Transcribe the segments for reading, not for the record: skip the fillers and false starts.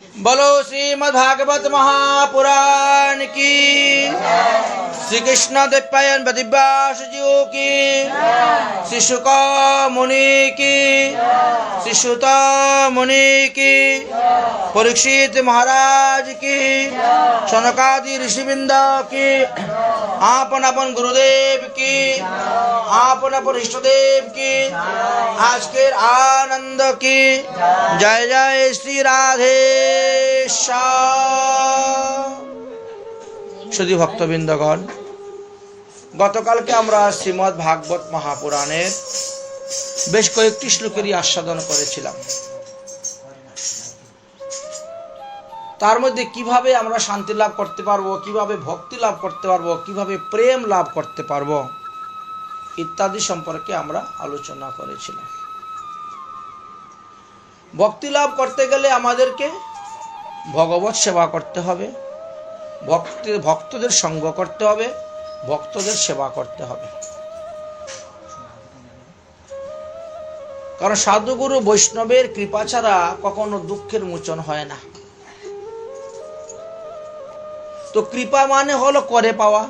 बोलो श्रीमद् भागवत महापुराण की, श्री कृष्ण द्वैपायन दिव्यास जी की, श्री शुक मुनि की, श्री सुत मुनि की, परीक्षित महाराज की, सनकादि ऋषिवृंद की, आपन अपन गुरुदेव की, आपन अपन इष्टदेव की, आज के आनंद की। जय जय श्री राधे शुद्धि भक्तबिंदगण, गतकालके आमरा श्रीमद् भागवत महापुराणेर बेश कयेकटी श्लोकेरই आस्वादन करेছিলাম। तार मध्य किभाबे आमरा शांति लाभ करते पारबो, किभाबे भक्ति लाभ करते पारबो, किभाबे प्रेम लाभ करते पारबो इत्यादि सम्पर्के आमरा आलोचना करेছিলাম। भक्ति लाभ करते गेले आमादेरके भगवत सेवा करते हबे, भक्तদের संग करते हबे, भक्तদের सेवा करते हबे। कारण साधुगुरु वैष्णवेर कृपा छाड़ा कखनो दुःखेर मोचन हय ना। तो कृपा माने हलो करे पावा।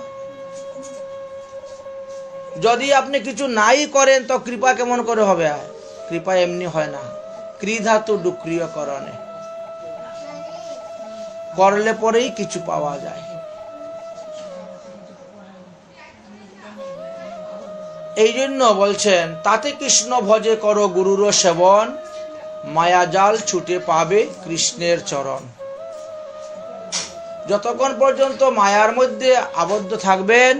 यदि आपनि किछु नाई करें तो कृपा केमन करे हबे? कृपा एमनि हय ना। क्रीधातु डुक्रिय करणे करले परेई किछु पावा जाए। এই জন্য বলছেন, তাতে কৃষ্ণ ভজে করো গুরুর সেবন, মায়াজাল ছুটে পাবে কৃষ্ণের চরণ। যতক্ষণ পর্যন্ত মায়ার মধ্যে আবদ্ধ থাকবেন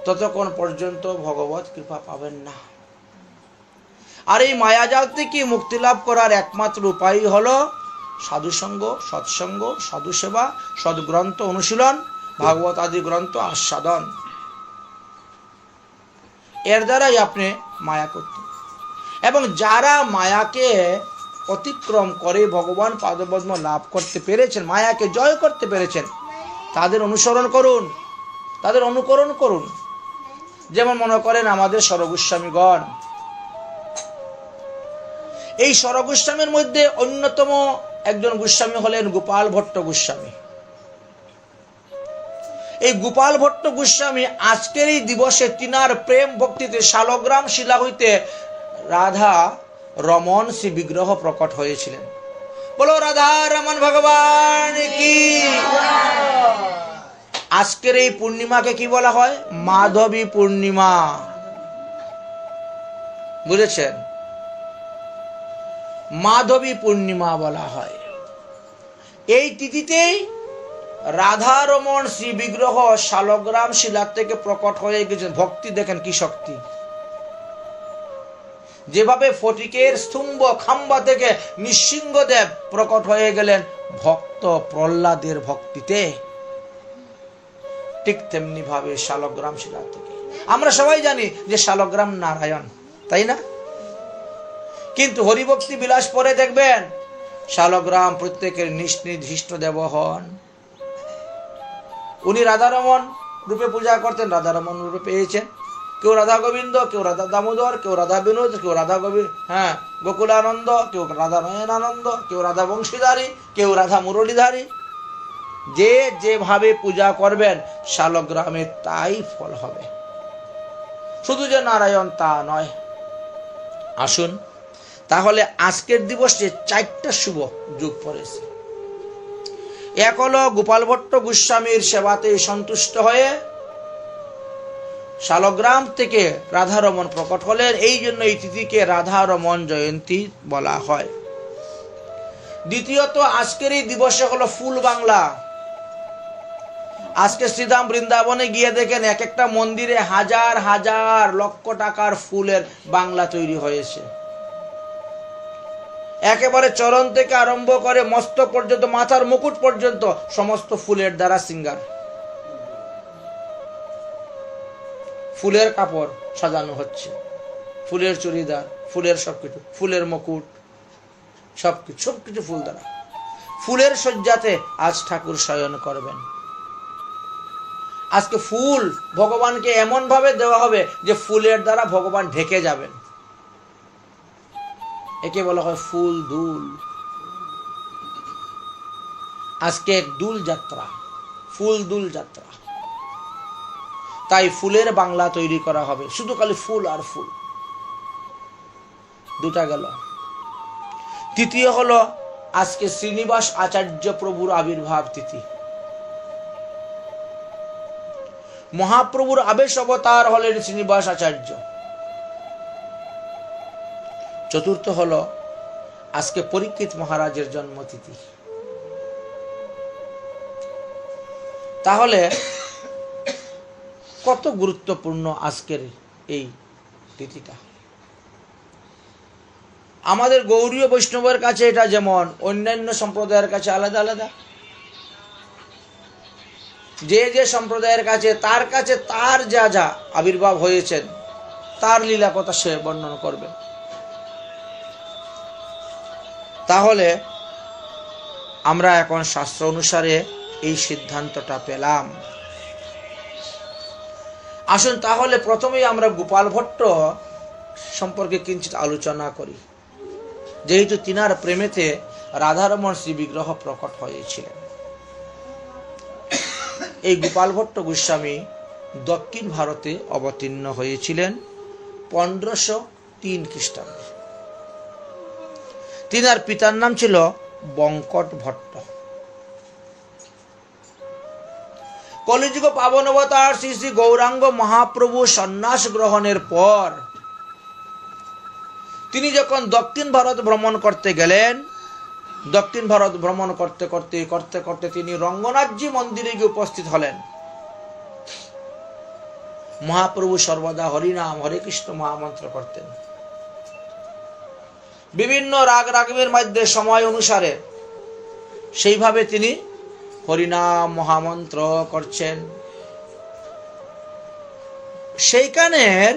ততক্ষণ পর্যন্ত ভগবত কৃপা পাবেন না। আর এই মায়াজাল থেকে মুক্তি লাভ করার একমাত্র উপায় হলো সাধুসঙ্গ, সৎসঙ্গ, সাধু সেবা, সদ্গ্রন্থ অনুশীলন, ভাগবত আদি গ্রন্থ আস্বাদন। এর দ্বারাই আপনি মায়া করতে, এবং যারা মায়াকে অতিক্রম করে ভগবান পাদপদ্ম লাভ করতে পেরেছেন, মায়াকে জয় করতে পেরেছেন, তাদের অনুসরণ করুন, তাদের অনুকরণ করুন। যেমন মনে করেন আমাদের সরগোস্বামীগণ, এই সরগোস্বামীর মধ্যে অন্যতম একজন গোস্বামী হলেন গোপাল ভট্ট গোস্বামী। এই গোপাল ভট্ট গোস্বামী আজকের এই দিবসে তিনার প্রেম ভক্তিতে শালগ্রাম শিলা হইতে রাধা রমন শ্রী বিগ্রহ প্রকট হয়েছিলেন। বলো রাধা রমন ভগবান কি। আজকের এই পূর্ণিমাকে কি বলা হয়? মাধবী পূর্ণিমা। বুঝেছেন? মাধবী পূর্ণিমা বলা হয়। এই তিথিতেই রাধা রমন শ্রী বিগ্রহ শালগ্রাম শিলা থেকে প্রকট হয়ে গেছেন। ভক্তি দেখেন কি শক্তি। যেভাবে ফটিকের স্তম্ভ খাম্বা থেকে নৃসিংহদেব প্রকট হয়ে গেলেন ভক্ত প্রহ্লাদের ভক্তিতে, ঠিক তেমনি ভাবে শালগ্রাম শিলা থেকে। আমরা সবাই জানি যে শালগ্রাম নারায়ণ, তাই না? কিন্তু হরিভক্তি বিলাস পরে দেখবেন শালগ্রাম প্রত্যেকের নির্দিষ্ট দেব হন। উনি রাধারমন রূপে পূজা করতেন, রাধারমন রূপে পেয়েছেন। কেউ রাধা গোবিন্দ, কেউ রাধা দামোদর, কেউ রাধা বিনোদ, কেউ রাধা গোকুলানন্দ, কেউ রাধা নয়নানন্দ, কেউ রাধা বংশীধারী, কেউ রাধা মুরলীধারী। যে যেভাবে পূজা করবেন শালগ্রামে তাই ফল হবে। শুধু যে নারায়ণ তা নয়। আসুন তাহলে আজকের দিবসে চারটা শুভ যোগ পড়েছে। এক হলো গোপাল ভট্ট গোস্বামীর সেবাতে সন্তুষ্ট হয়ে শালগ্রাম থেকে রাধারমন প্রকট হলেন। এই জন্য এই তিথিকে রাধারমন জয়ন্তী বলা হয়। দ্বিতীয়ত আজকের এই দিবসে হলো ফুল বাংলা। আজকে শ্রীধাম বৃন্দাবনে গিয়ে দেখেন এক একটা মন্দিরে হাজার হাজার লক্ষ টাকার ফুলের বাংলা তৈরি হয়েছে। একেবারে চরণ থেকে আরম্ভ করে মস্তক পর্যন্ত, মাথার মুকুট পর্যন্ত সমস্ত ফুলের দ্বারা সিঙ্গার। ফুলের কাপড় সাজানো হচ্ছে, ফুলের চুড়িদার, ফুলের সবকিছু, ফুলের মুকুট, সবকিছু ফুল দ্বারা। ফুলের শয্যাতে আজ ঠাকুর শয়ন করবেন। আজকে ফুল ভগবানকে এমন ভাবে দেওয়া হবে যে ফুলের দ্বারা ভগবান ঢেকে যাবেন। একে বলা হয় ফুল দুল। আজকে এক দুল যাত্রা, ফুল দুল যাত্রা। তাই ফুলের বাংলা তৈরি করা হবে, শুধু খালি ফুল আর ফুল। দুটা গেল। তৃতীয় হলো আজকে শ্রীনিবাস আচার্য প্রভুর আবির্ভাব তিথি। মহাপ্রভুর আবেশ অবতার হলেন শ্রীনিবাস আচার্য। চতুর্থ হলো আজকে পরীক্ষিত মহারাজের জন্মতিথি। তাহলে কত গুরুত্বপূর্ণ আজকের এই তিথিটা। আমাদের গৌড়ীয় বৈষ্ণবের কাছে এটা যেমন অন্যান্য সম্প্রদায়ের কাছে আলাদা আলাদা। যে যে সম্প্রদায়ের কাছে তার যা যা আবির্ভাব হয়েছেন তার লীলা কথা সে বর্ণন করবে। তাহলে আমরা এখন শাস্ত্র অনুসারে এই সিদ্ধান্তটা পেলাম। আসুন তাহলে প্রথমেই আমরা গোপাল ভট্ট সম্পর্কে কিঞ্চিত আলোচনা করি, যেহেতু তিনার প্রেমেতে রাধারমণ শ্রী বিগ্রহ প্রকট হয়েছিলেন। এই গোপাল ভট্ট গোস্বামী দক্ষিণ ভারতে অবতীর্ণ হয়েছিলেন 1503 খ্রিস্টাব্দে। তিনার পিতার নাম ছিল বঙ্কট ভট্ট। কলিযুগ পাবন অবতার শ্রী শ্রী গৌরাঙ্গ মহাপ্রভু সন্ন্যাস গ্রহণের পর তিনি যখন দক্ষিণ ভারত ভ্রমণ করতে গেলেন, দক্ষিণ ভারত ভ্রমণ করতে করতে তিনি রঙ্গনাথজি মন্দিরে গিয়ে উপস্থিত হলেন। মহাপ্রভু সর্বদা হরিনাম হরে কৃষ্ণ মহামন্ত্র করতেন। বিভিন্ন রাগ রাগমের মধ্যে সময় অনুসারে সেইভাবে তিনি হরিনাম মহামন্ত্র করছেন। সেইখানের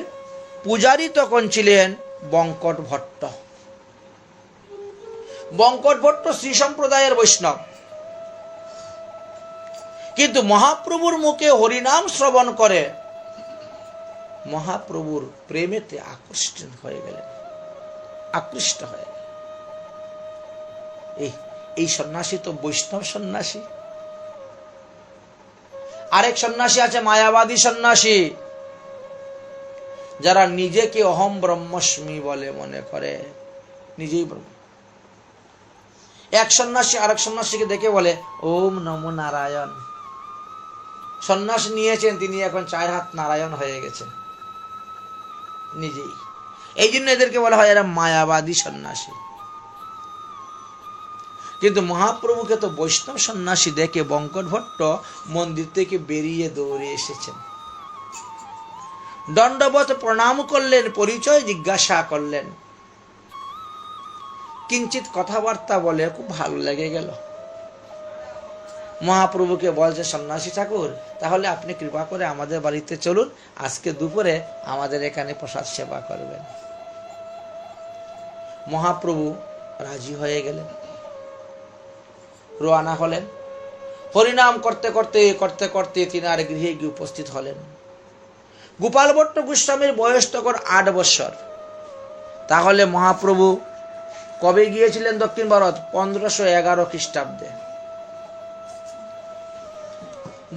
পূজারী তখন ছিলেন বঙ্কট ভট্ট। বঙ্কট ভট্ট শ্রী সম্প্রদায়ের বৈষ্ণব, কিন্তু মহাপ্রভুর মুখে হরিনাম শ্রবণ করে মহাপ্রভুর প্রেমেতে আকৃষ্ট হয়ে গেলেন। এই সন্ন্যাসী তো বৈষ্ণব সন্ন্যাসী। আরেক সন্ন্যাসী আছে মায়াবাদী সন্ন্যাসী, যারা নিজেকে অহম ব্রহ্মস্মি বলে মনে করে, নিজেই ব্রহ্ম। এক সন্ন্যাসী আরেক সন্ন্যাসীকে দেখে বলে ওম নমো নারায়ণ। সন্ন্যাস নিয়েছেন তিনি, এখন 4 হাত নারায়ণ হয়ে গেছেন নিজেই। এই জন্য এদেরকে বলা হয় এরা মায়াবাদী সন্ন্যাসী। কিন্তু মহাপ্রভুকে তো বৈষ্ণব সন্ন্যাসী দেখে বঙ্কট ভট্ট মন্দির থেকে বেরিয়ে দৌড়ে এসেছেন। দণ্ডবত প্রণাম করলেন, পরিচয় জিজ্ঞাসা করলেন, কিঞ্চিত কথাবার্তা বলে খুব ভালো লেগে গেল। মহাপ্রভুকে বলছে, সন্ন্যাসী ঠাকুর, তাহলে আপনি কৃপা করে আমাদের বাড়িতে চলুন, আজকে দুপুরে আমাদের এখানে প্রসাদ সেবা করবেন। মহাপ্রভু রাজি হয়ে গেলেন, রওনা হলেন। হরিনাম করতে করতে তিনার গৃহে গিয়ে উপস্থিত হলেন। গোপাল ভট্ট গোস্বামীর বয়স তখন 8 বছর। তাহলে মহাপ্রভু কবে গিয়েছিলেন দক্ষিণ ভারত? 1511 খ্রিস্টাব্দে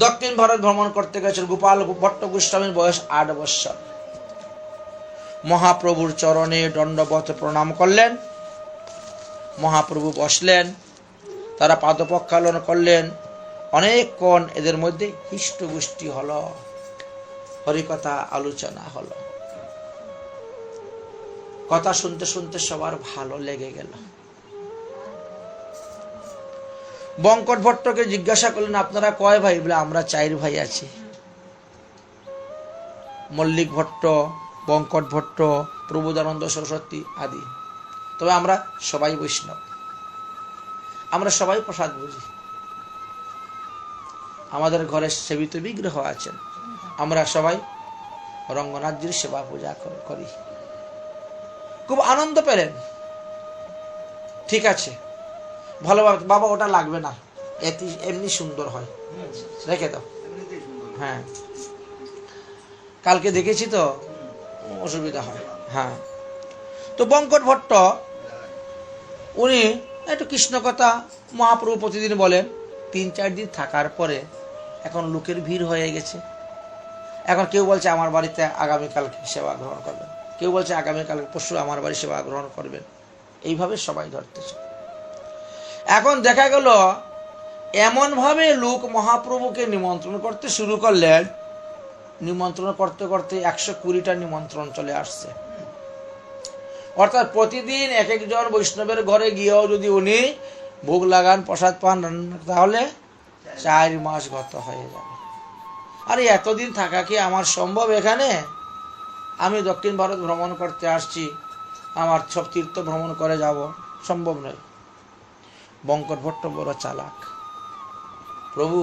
দক্ষিণ ভারত ভ্রমণ করতে গেছেন। গোপাল ভট্ট গোস্বামীর বয়স 8 বছর। মহাপ্রভুর চরণে দণ্ডবত প্রণাম করলেন। মহাপ্রভু বসলেন, তারা পাদপ্রক্ষালন করলেন। অনেকক্ষণ এদের মধ্যে হিষ্টগোষ্ঠী হলো, হরিকথা আলোচনা হলো। কথা শুনতে শুনতে সবার ভালো লেগে গেল। বঙ্কট ভট্টকে জিজ্ঞাসা করলেন, আপনারা কয় ভাই? বলে আমরা 4 ভাই আছি, মল্লিক ভট্ট, বঙ্কট ভট্ট, প্রবোধানন্দ সরস্বতী আদি। তবে আমরা সবাই বৈষ্ণব, আমরা সবাই প্রসাদ বুঝি, আমাদের ঘরে সেবিত বিগ্রহ আছেন, আমরা সবাই রঙ্গনাথজির সেবা পূজা করি। খুব আনন্দ পেলেন। ঠিক আছে, ভালো বাবা, ওটা লাগবে না, এমনি সুন্দর হয়, রেখে দাও। হ্যাঁ, কালকে দেখেছি তো, অসুবিধা হয়। হ্যাঁ, তো বঙ্কট ভট্ট উনি একটু কৃষ্ণ কথা মহাপ্রভু প্রতিদিন বলেন, 3-4 দিন থাকার পরে এখন লোকের ভিড় হয়ে গেছে। এখন কেউ বলছে আমার বাড়িতে আগামীকালকে সেবা গ্রহণ করবেন, কেউ বলছে আগামীকাল পরশু আমার বাড়ি সেবা গ্রহণ করবেন, এইভাবে সবাই ধরতেছে। এখন দেখা গেল এমনভাবে লোক মহাপ্রভুকে নিমন্ত্রণ করতে শুরু করলেন, নিমন্ত্রণ করতে করতে 120টা নিমন্ত্রণ চলে আসছে। অর্থাৎ প্রতিদিন এক একজন বৈষ্ণবের ঘরে গিয়েও যদি উনি ভোগ লাগান, প্রসাদ পান, তাহলে 4 মাস গত হয়ে যাবে। আরে এতদিন থাকা কি আমার সম্ভব? এখানে আমি দক্ষিণ ভারত ভ্রমণ করতে আসছি, আমার সব তীর্থ ভ্রমণ করে যাব, সম্ভব নয়। বঙ্কট ভট্ট বড় চালাক। প্রভু,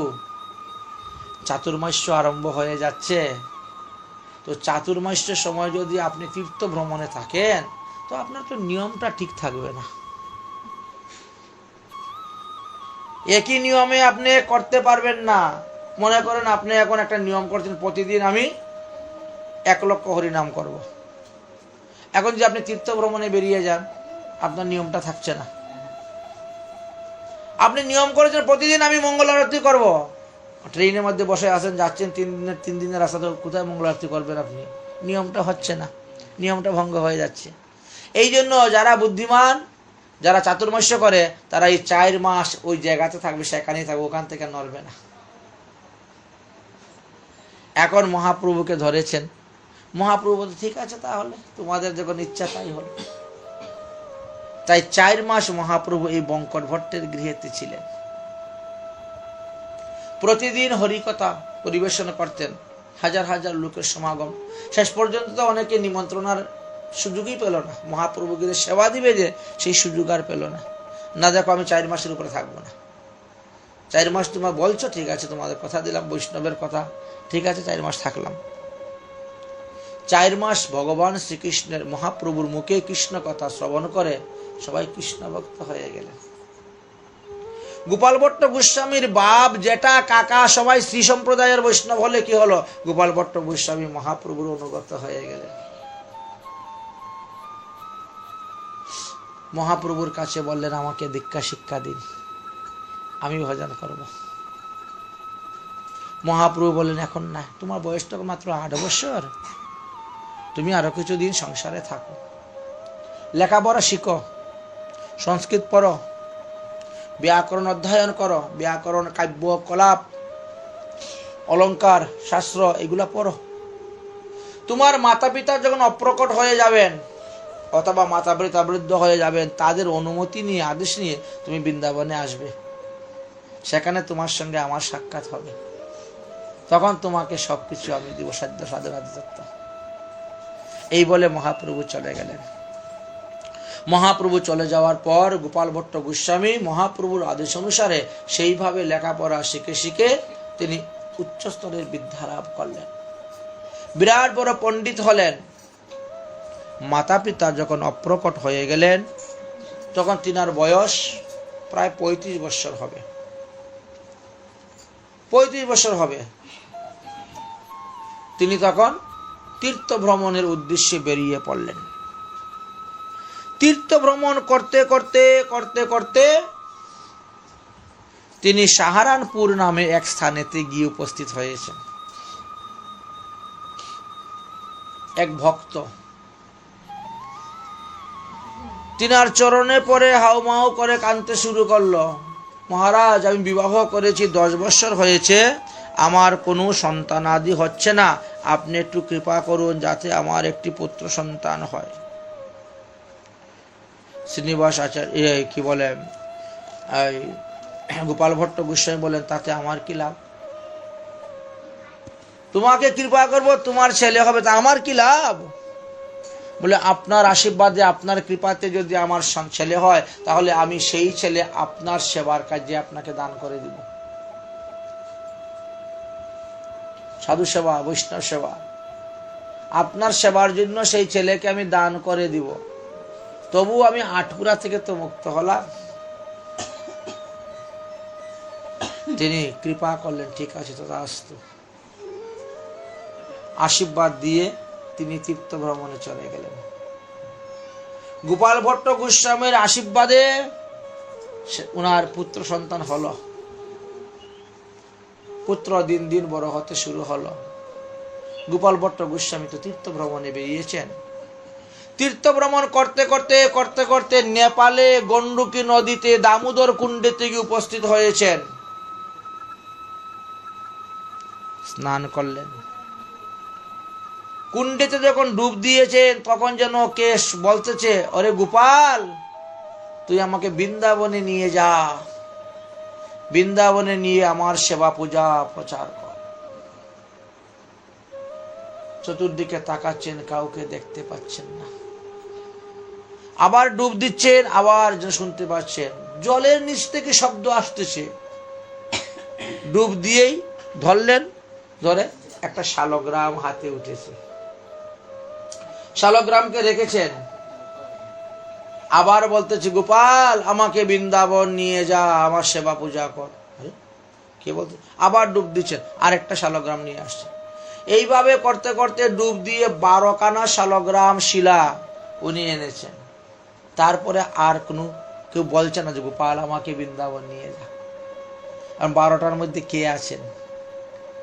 চাতুর্মাস্য আরম্ভ হয়ে যাচ্ছে, তো চাতুর্মাস্যের সময় যদি আপনি তীর্থ ভ্রমণে থাকেন তো আপনার তো নিয়মটা ঠিক থাকবে না। একই নিয়মে আপনি করতে পারবেন না। মনে করেন আপনি এখন একটা নিয়ম করছেন, প্রতিদিন আমি 1 লক্ষ হরিনাম করব। এখন যদি আপনি তীর্থ ভ্রমণে বেরিয়ে যান, আপনার নিয়মটা থাকছে না। আপনি নিয়ম করেছেন প্রতিদিন আমি মঙ্গল আরতি করব, ট্রেনের মধ্যে বসে আছেন, যাচ্ছেন 3 দিনের রাস্তা, তো কোথায় মঙ্গল আরতি করবেন আপনি? নিয়মটা হচ্ছে না, নিয়মটা ভঙ্গ হয়ে যাচ্ছে। এই জন্য যারা বুদ্ধিমান, যারা চাতুর্মাস্য করে, তারা এই 4 মাস ওই জায়গাতে থাকবে, সেখানেই থাকবে, ওখান থেকে নড়বে না। এখন মহাপ্রভুকে ধরেছেন। মহাপ্রভু বলতে ঠিক আছে, তাহলে তোমাদের যখন ইচ্ছা তাই হল। তাই 4 মাস মহাপ্রভু এই বঙ্কট ভট্টের গৃহেতে ছিলেন। প্রতিদিন হরিকথা পরিবেশন করতেন, হাজার হাজার লোকের সমাগম। শেষ পর্যন্ত তো অনেকে নিমন্ত্রণার সুযোগই পেল না, মহাপ্রভুকে সেবা দিবে যে সেই সুযোগ আর পেল না। না, দেখো আমি 4 মাসের উপরে থাকবো না। 4 মাস তোমরা বলছো, ঠিক আছে, তোমাদের কথা দিলাম, বৈষ্ণবের কথা, ঠিক আছে, 4 মাস থাকলাম। 4 মাস ভগবান শ্রীকৃষ্ণের, মহাপ্রভুর মুখে কৃষ্ণ কথা শ্রবণ করে সবাই কৃষ্ণ ভক্ত হয়ে গেলেন। গোপাল ভট্ট গোস্বামীর বাপ, জেঠা, কাকা সবাই শ্রী সম্প্রদায়ের বৈষ্ণব হলে কি হলো? গোপাল ভট্ট গোস্বামী মহাপ্রভুর অনুগত হয়ে গেলেন। মহাপ্রভুর কাছে বললেন, আমাকে দীক্ষা শিক্ষা দিন, আমি ভজন করব। মহাপ্রভু বললেন, এখন না, তোমার বয়স তো মাত্র 8 বছর, তুমি আরো কিছুদিন সংসারে থাকো, লেখাপড়া শিখো, সংস্কৃত পড়ো, ব্যাকরণ অধ্যয়ন করো, ব্যাকরণ, কাব্য, কলাপ, অলঙ্কার, শাস্ত্র এগুলা পড়ো। তোমার মাতা পিতা যখন অপ্রকট হয়ে যাবেন অথবা মাতা পিতা বৃদ্ধ হয়ে যাবেন, তাদের অনুমতি নিয়ে, আদেশ নিয়ে তুমি বৃন্দাবনে আসবে, সেখানে তোমার সঙ্গে আমার সাক্ষাৎ হবে, তখন তোমাকে সবকিছু আমি দিব, সাধ্য সাধনা দত্ত। এই বলে মহাপ্রভু চলে গেলেন। মহাপ্রভু চলে যাওয়ার পর গোপাল ভট্ট গোস্বামী মহাপ্রভুর আদেশ অনুসারে সেইভাবে লেখাপড়া শিখে শিখে তিনি উচ্চস্তরের বিদ্যা লাভ করলেন, বিরাট বড় পণ্ডিত হলেন। মাতা পিতা যখন অপ্রকট হয়ে গেলেন, তখন তিনার বয়স প্রায় 35 বছর হবে। 35 বছর হবে। তিনি তখন তীর্থ ভ্রমণের উদ্দেশ্যে বেরিয়ে পড়লেন। তীর্থ ভ্রমণ করতে করতে করতে করতে তিনি সাহারানপুর নামে এক স্থানেতে গিয়ে উপস্থিত হয়েছেন। এক ভক্ত তিনার চরণে পড়ে হাউমাউ করে কাঁদতে শুরু করলো, মহারাজ, আমি বিবাহ করেছি, 10 বছর হয়েছে, আমার কোনো সন্তানাদি হচ্ছে না, আপনি একটু কৃপা করুন যাতে আমার একটি পুত্র সন্তান হয়। শ্রীনিবাস আচার্য কি বলে, গোপাল ভট্ট গোস্বামী বলেন, তাতে আমার কি লাভ? তোমাকে কৃপা করব, তোমার ছেলে হবে, তা আমার কি লাভ? বলে, আপনার আশীর্বাদে, আপনার কৃপাতে যদি আমার ছেলে হয়, তাহলে আমি সেই ছেলে আপনার সেবার কাজে আপনাকে দান করে দিব। সাধু সেবা, বৈষ্ণব সেবা, আপনার সেবার জন্য সেই ছেলেকে আমি দান করে দিব। তবু আমি আটকুরা থেকে তো মুক্ত হলাম। তিনি কৃপা করলেন, ঠিক আছে, তথাস্তু। আশীর্বাদ দিয়ে তিনি তীর্থ ভ্রমণে চলে গেলেন। গোপাল ভট্ট গোস্বামীর আশীর্বাদে উনার পুত্র সন্তান হলো। পুত্র দিন দিন বড় হতে শুরু হলো। গোপাল ভট্ট গোস্বামী তো তীর্থ ভ্রমণে বেরিয়েছেন। তীর্থ ভ্রমণ করতে করতে করতে করতে নেপালে গণ্ডকী নদীতে দামোদর কুণ্ডে গিয়ে উপস্থিত হয়েছেন। স্নান করলেন। কুণ্ডেতে যখন ডুব দিয়েছেন তখন যেন কেশ বলতেছে, অরে গোপাল, তুই আমাকে বৃন্দাবনে নিয়ে যা, বৃন্দাবনে নিয়ে আমার সেবা পূজা প্রচার কর। চতুর্দিকে তাকাচ্ছেন, কাউকে দেখতে পাচ্ছেন না। আবার ডুব দিচ্ছেন, আবার শুনতে পাচ্ছেন জলের নিচ থেকে শব্দ আসতেছে। ডুব দিয়েই ধরলেন, ধরে একটা শালগ্রাম হাতে উঠেছে। শালগ্রামকে রেখেছেন। আবার বলতেছে, গোপাল, আমাকে বৃন্দাবন নিয়ে যা, আমার সেবা পূজা কর। কে বলতে? আবার ডুব দিচ্ছেন, আরেকটা শালগ্রাম নিয়ে আসছে। এইভাবে করতে করতে ডুব দিয়ে 12 কানা শালগ্রাম শিলা উনি এনেছেন। তারপরে আর কোনো কেউ বলছে না যে গোপাল আমাকে বৃন্দাবন নিয়ে যা। আর 12টার মধ্যে কে আছেন,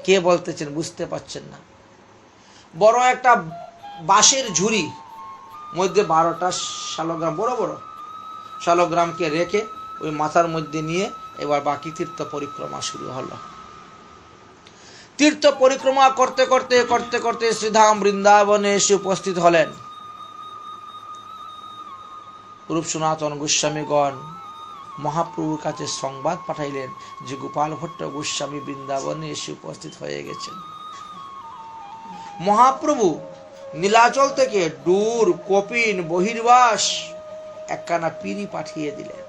কে বলতেছেন বুঝতে পাচ্ছেন না। বড় একটা বাঁশের ঝুড়ি মধ্যে 12টা শালগ্রাম, বড় বড় শালগ্রামকে রেখে ওই মাথার মধ্যে নিয়ে এবার বাকি তীর্থ পরিক্রমা শুরু হলো। তীর্থ পরিক্রমা করতে করতে করতে করতে শ্রীধাম বৃন্দাবনে এসে উপস্থিত হলেন। রূপ সনাতন গোস্বামীগণ মহাপ্রভুর কাছে সংবাদ পাঠাইলেন যে গোপাল ভট্ট গোস্বামী বৃন্দাবনে এসে উপস্থিত হয়ে গেছেন। মহাপ্রভু নীলাচল থেকে ডুর, কপিন, বহির্বাস একখানা পিঁড়ি পাঠিয়ে দিলেন।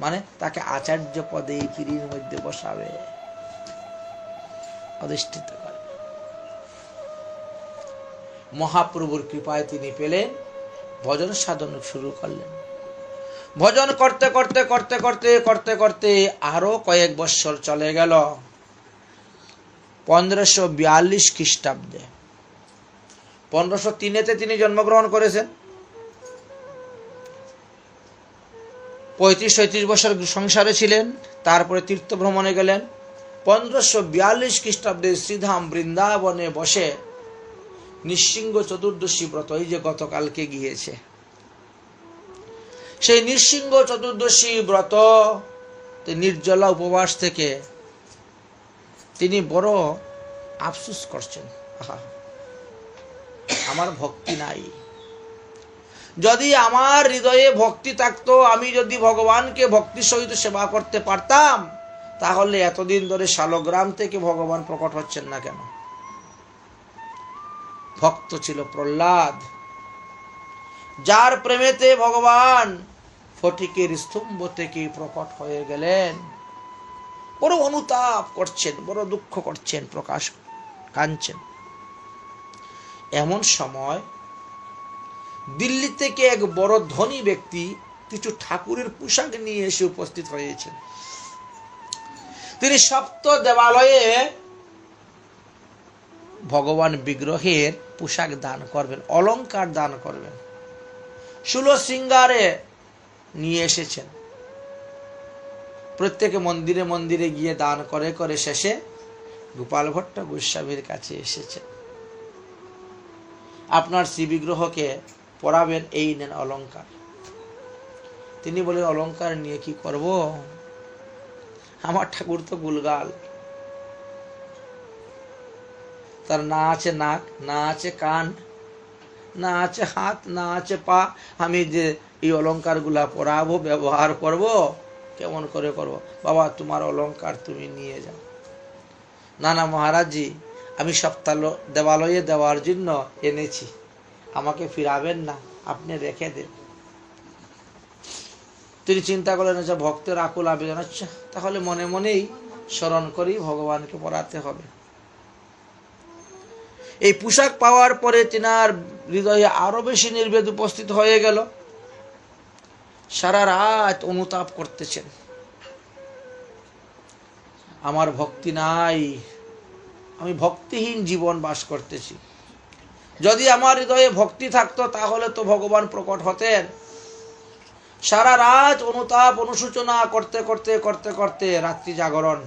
মানে তাকে আচার্য পদে এই পিঁড়ির মধ্যে বসাবে, অধিষ্ঠিত করে। মহাপ্রভুর কৃপায় তিনি পেলেন, ভজন সাধন শুরু করলেন। ভজন করতে করতে করতে করতে করতে করতে আরো কয়েক বৎসর চলে গেল। 1542 খ্রিস্টাব্দে, 1503-তে তিনি জন্মগ্রহণ করেছেন। 35-36 বছর সংসারে ছিলেন। তারপরে তীর্থ ভ্রমণে গেলেন। 1542 খ্রিস্টাব্দে শ্রীধাম বৃন্দাবনে বসে নৃসিংহ চতুর্দশী ব্রত, এই যে গতকালকে গিয়েছে, সেই নৃসিংহ চতুর্দশী ব্রত নির্জলা উপবাস থেকে তিনি বড় আফসোস করছেন, আহা, আমার ভক্তি নাই। যদি আমার হৃদয়ে ভক্তি থাকতো, আমি যদি ভগবানকে ভক্তির সহিত সেবা করতে পারতাম, তাহলে এতদিন ধরে শালগ্রাম থেকে ভগবান প্রকট হচ্ছেন না কেন? ভক্ত ছিল প্রহ্লাদ, যার প্রেমেতে ভগবান ফটিকের স্তম্ভ থেকে প্রকট হয়ে গেলেন। বড় অনুতাপ করছেন, বড় দুঃখ করছেন, প্রকাশ কাঁদছেন। এমন সময় দিল্লি থেকে এক বড় ধনী ব্যক্তি কিছু ঠাকুরের পোশাক নিয়ে এসে উপস্থিত হয়েছেন। তিনি সপ্ত দেবালয়ে ভগবান বিগ্রহের পোশাক দান করবেন, অলংকার দান করবেন, 16 শৃঙ্গারে নিয়ে এসেছেন। প্রত্যেকে মন্দিরে মন্দিরে গিয়ে দান করে করে শেষে গোপাল ভট্ট গোস্বামীর কাছে এসেছেন। আপনার শ্রী বিগ্রহকে পরাবেন, এই নেন অলংকার। তিনি বলেন, অলংকার নিয়ে কি করব? আমার ঠাকুর তো গুলগাল, তার না আছে নাক, না আছে কান, না আছে হাত, না আছে পা। আমি যে এই অলংকার গুলা পরাবো, ব্যবহার করব, কেমন করে করব? বাবা, তোমার অলংকার তুমি নিয়ে যাও। না না মহারাজজি, আমি সপ্তাহ দেবালয়ে দেওয়ার জন্য এনেছি, আমাকে ফিরাবেন না, আপনি রেখে দেন। তিনি চিন্তা করলেন, যে ভক্তের আকুল আবেদন, আচ্ছা তাহলে মনে মনেই স্মরণ করি ভগবানকে পড়াতে হবে। এই পোশাক পাওয়ার পরে তিনার হৃদয়ে আরো বেশি নির্বেদ উপস্থিত হয়ে গেল। সারা রাত অনুতাপ করতেছেন, আমার ভক্তি নাই, আমি ভক্তিহীন জীবন বাস করতেছি। যদি আমার হৃদয়ে ভক্তি থাকতো তাহলে তো ভগবান প্রকট হতেন। সারা রাত অনুতাপ অনুশোচনা করতে করতে করতে করতে রাত্রি জাগরণ।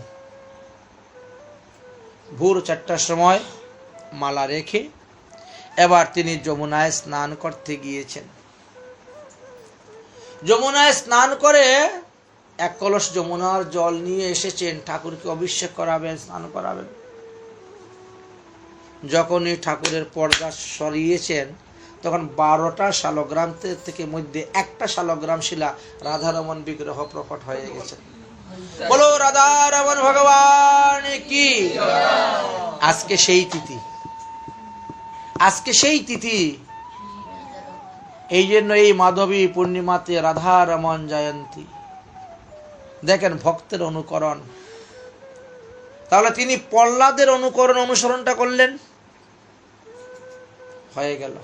ভোর 4টার সময় মালা রেখে এবার তিনি যমুনায় স্নান করতে গিয়েছেন। যমুনায় স্নান করে এক কলস যমুনার জল নিয়ে এসেছেন, ঠাকুরকে অভিষেক করাবেন, স্নান করাবেন। যখনই ঠাকুরের পর্দা সরিয়েছেন তখন 12টা শালগ্রাম থেকে মধ্যে একটা শালগ্রাম শিলা রাধারমণ বিগ্রহ প্রকট হয়ে গেছে। বলো রাধারমণ ভগবান কি। আজকে সেই তিথি, আজকে সেই তিথি। এই জন্য এই মাধবী পূর্ণিমাতে রাধারমণ জয়ন্তী। দেখেন ভক্তের অনুকরণ। তাহলে তিনি প্রহ্লাদের অনুসরণটা করলেন, হয়ে গেল।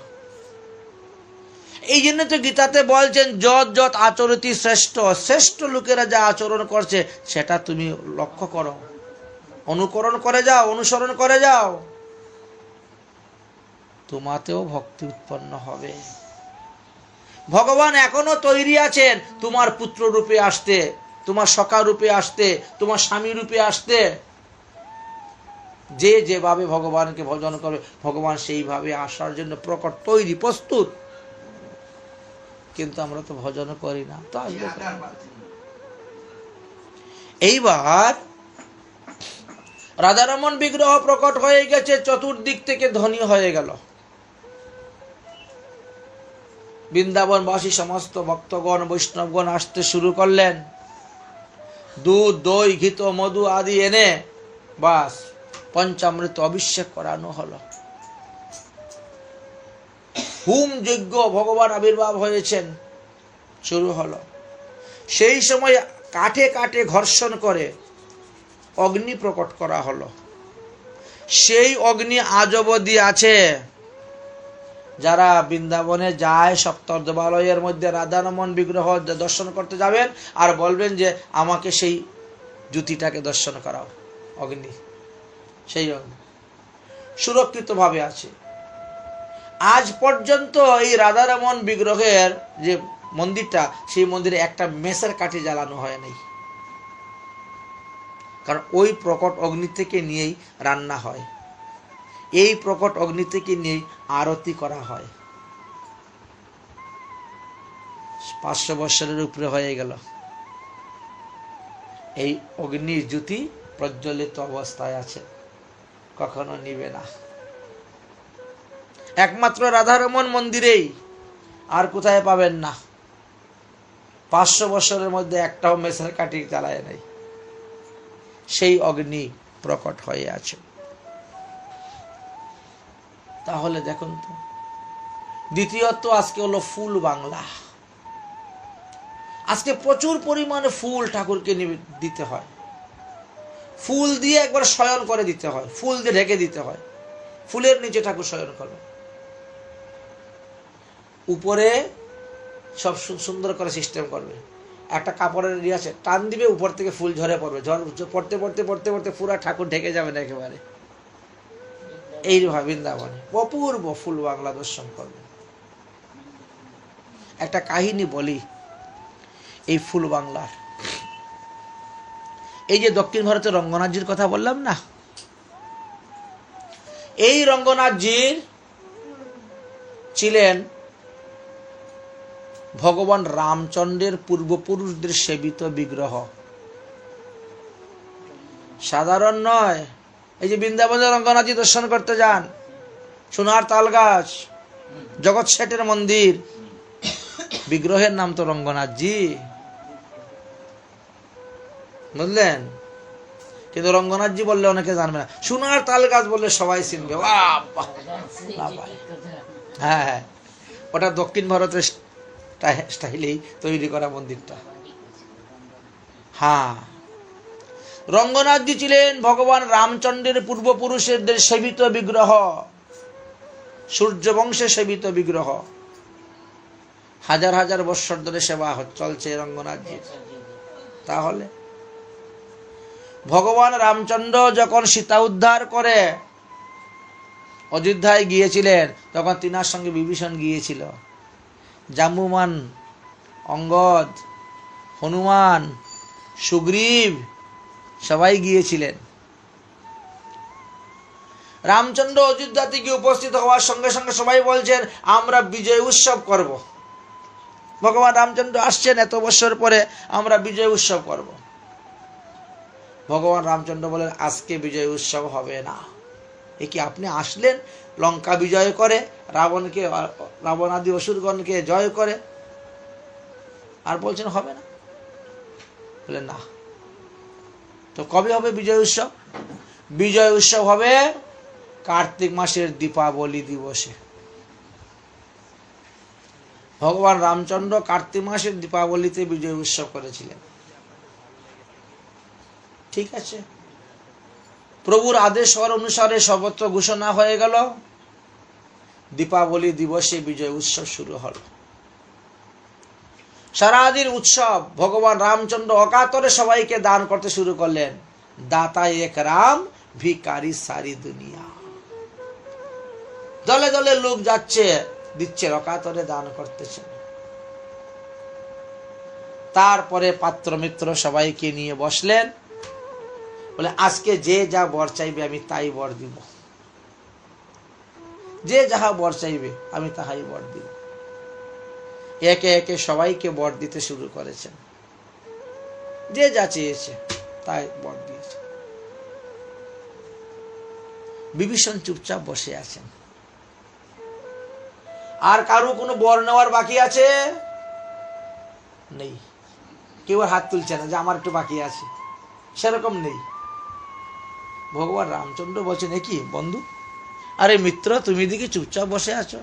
এই জন্য তো গীতাতে বলছেন যৎ যৎ আচরতি শ্রেষ্ঠ, শ্রেষ্ঠ লোকেরা যা আচরণ করছে সেটা তুমি লক্ষ্য করো, অনুকরণ করে যাও, অনুসরণ করে যাও, তোমাতেও ভক্তি উৎপন্ন হবে। ভগবান এখনো তৈরি আছেন তোমার পুত্র রূপে আসতে, তোমার সখা রূপে আসতে, তোমার স্বামী রূপে আসতে। যে যেভাবে ভগবানকে ভজন করবে ভগবান সেইভাবে আসার জন্য প্রকট, তৈরি, প্রস্তুত। কিন্তু আমরা তো ভজন করি না, তো আসবে। এইবার রাধারমণ বিগ্রহ প্রকট হয়ে গেছে, চতুর্দিক থেকে ধ্বনি হয়ে গেল। বৃন্দাবনবাসী সমস্ত ভক্তগণ বৈষ্ণবগণ আসতে শুরু করলেন। দুধ, দই, ঘিত, মধু আদি এনে বাস পঞ্চামৃত অভিষেক করানো হলো। হুম যজ্ঞ, ভগবান আবির্ভাব হয়েছেন, শুরু হলো। সেই সময় কাঠে কাঠে ঘর্ষণ করে অগ্নি প্রকট করা হলো। সেই অগ্নি আজ অবধি আছে। যারা বৃন্দাবনে যায় সপ্তম দেবালয়ের মধ্যে রাধারমণ বিগ্রহ দর্শন করতে যাবেন আর বলবেন যে আমাকে সেই জ্যোতিটাকে দর্শন করাও, অগ্নি, সেই অগ্নি সুরক্ষিতভাবে আছে। আজ পর্যন্ত এই রাধারমণ বিগ্রহের যে মন্দিরটা, সেই মন্দিরে একটা মেসের কাঠি জ্বালানো হয় নাই। কারণ ওই প্রকট অগ্নি থেকে নিয়েই রান্না হয়, এই প্রকট অগ্নি থেকে নিয়েই আরতি করা হয়। 500 বছরের উপরে হয়ে গেল এই অগ্নির জ্যোতি প্রজ্বলিত অবস্থায় আছে, কখনো নিবে না। একমাত্র রাধারমণ মন্দিরেই, আর কোথায় পাবেন না। 500 বছরের মধ্যে একটাও মেসের কাঠি জ্বালায় নাই, সেই অগ্নি প্রকট হয়ে আছে। তাহলে দেখুন তো। দ্বিতীয়ত আজকে হলো ফুল বাংলা। আজকে প্রচুর পরিমাণে ফুল ঠাকুরকে দিতে হয়, ফুল দিয়ে একবার শয়ন করে দিতে হয়, ফুল দিয়ে ঢেকে দিতে হয়। ফুলের নিচে ঠাকুর শয়ন করবে, উপরে সব সুন্দর করে সিস্টেম করবে। একটা কাপড়ের ইয়ে আছে, টান দিবে, উপর থেকে ফুল ঝরে পড়বে, পড়তে পড়তে পড়তে পড়তে পুরা ঠাকুর ঢেকে যাবে না একেবারে। এইভাবে বৃন্দাবনে অপূর্ব ফুল বাংলা দর্শন করবে। একটা কাহিনী বলি এই ফুল বাংলার। এই যে দক্ষিণ ভারতের রঙ্গনাথজির কথা বললাম না, এই রঙ্গনাথজির ছিলেন ভগবান রামচন্দ্রের পূর্বপুরুষদের সেবিত বিগ্রহ, সাধারণ নয়। এই যে বৃন্দাবনের রঙ্গনাথজি দর্শন করতে যান, সোনার তাল গাছ, জগৎ শেঠের মন্দির, বিগ্রহের নাম তো রঙ্গনাথজি, বুঝলেন? কিন্তু রঙ্গনাথজি বললে অনেকে জানবে না, সোনার তাল গাছ বললে সবাই চিনবে। হ্যাঁ হ্যাঁ, ওটা দক্ষিণ ভারতের স্টাইলেই তৈরি করা মন্দিরটা। হ্যাঁ, রঙ্গনাথজি ছিলেন ভগবান রামচন্দ্রের পূর্বপুরুষদের সেবিত বিগ্রহ, সূর্য বংশে সেবিত বিগ্রহ। হাজার হাজার বৎসর ধরে সেবা চলছে রঙ্গনাথজির। তাহলে ভগবান রামচন্দ্র যখন সীতা উদ্ধার করে অযোধ্যায় গিয়েছিলেন, তখন তিনার সঙ্গে বিভীষণ গিয়েছিল, জাম্বুমান, অঙ্গদ, হনুমান, সুগ্রীব সবাই গিয়েছিলেন। রামচন্দ্র অযোধ্যা থেকে উপস্থিত হওয়ার সঙ্গে সঙ্গে সবাই বলছেন আমরা বিজয় উৎসব করব। ভগবান রামচন্দ্র আসছেন এত বছর পরে, আমরা বিজয় উৎসব করব। ভগবান রামচন্দ্র বলেন আজকে বিজয় উৎসব হবে না। এ কি আপনি আসলেন লঙ্কা বিজয় করে, রাবণকে, রাবণ আদি অসুরগণকে জয় করে, আর বলছেন হবে না? বলেন না। তো কবে হবে বিজয় উৎসব? বিজয় উৎসব হবে কার্তিক মাসের দীপাবলি দিবসে। ভগবান রামচন্দ্র কার্তিক মাসের দীপাবলিতে বিজয় উৎসব করেছিলেন। ঠিক আছে, প্রভুর আদেশ অনুসারে সর্বত্র ঘোষণা হয়ে গেল, দীপাবলি দিবসে বিজয় উৎসব শুরু হল। সারাদিন উৎসব। ভগবান রামচন্দ্র অকাতরে সবাইকে দান করতে শুরু করলেন। দাতা এক রাম, ভিখারি সারি দুনিয়া। দলে দলে লোক যাচ্ছে, দিচ্ছে, অকাতরে দান করতেছেন। তারপরে পাত্র মিত্র সবাইকে নিয়ে বসলেন, বলে আজকে যে যা বর চাইবে আমি তাই বর দিব। যে যাহা বর চাইবে আমি তাহাই বর দিব। একে একে সবাইকে বর দিতে শুরু করেছেন। যে যা চেয়েছে তাই বর দিয়েছে। বিভীষণ চুপচাপ বসে আছেন। আর কারো কোনো বর নেওয়ার বাকি আছে? নেই। কেউ হাত তুলছে না যে আমার একটু বাকি আছে, সেরকম নেই। ভগবান রামচন্দ্র বলছেন এ কি বন্ধু, আরে মিত্র, তুমি দিকে চুপচাপ বসে আছো,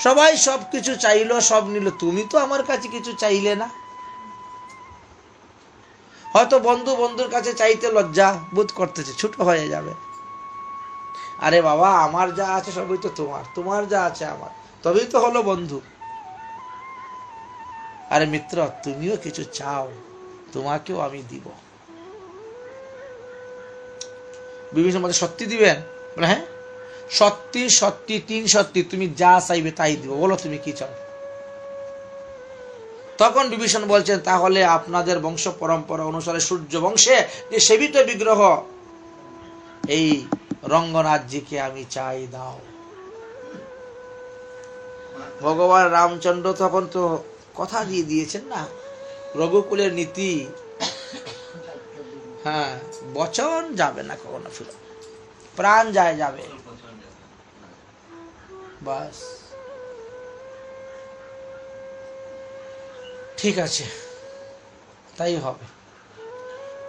সবাই সব কিছু চাইলো, সব নিল, তুমি তো আমার কাছে কিছু চাইলে না। হয়তো বন্ধু বন্ধুর কাছে চাইতে লজ্জা বোধ করতেছে, ছোট হয়ে যাবে। আরে বাবা, আমার যা আছে সবই তো তোমার, তোমার যা আছে আমার, তবেই তো হলো বন্ধু। আরে মিত্র, তুমিও কিছু চাও, তোমাকেও আমি দিব। বিভীষণ বলে সত্যি দিবেন? বলে হ্যাঁ, সত্যি সত্যি, 3 সত্যি, তুমি যা চাইবে তাই দিব, বলো তুমি কি চাও। তখন বিভীষণ বলছেন তাহলে আপনাদের বংশ পরম্পরা অনুসারে সূর্য বংশে যে সেবিত বিগ্রহ এই রঙ্গনাথজিকে আমি চাই, দাও। ভগবান রামচন্দ্র তখন তো কথা দিয়ে দিয়েছেন না, রঘুকুলের নীতি, হ্যাঁ, বচন যাবে না কখনো ফিরে, প্রাণ যায় যাবে, বাস। ঠিক আছে, তাই হবে।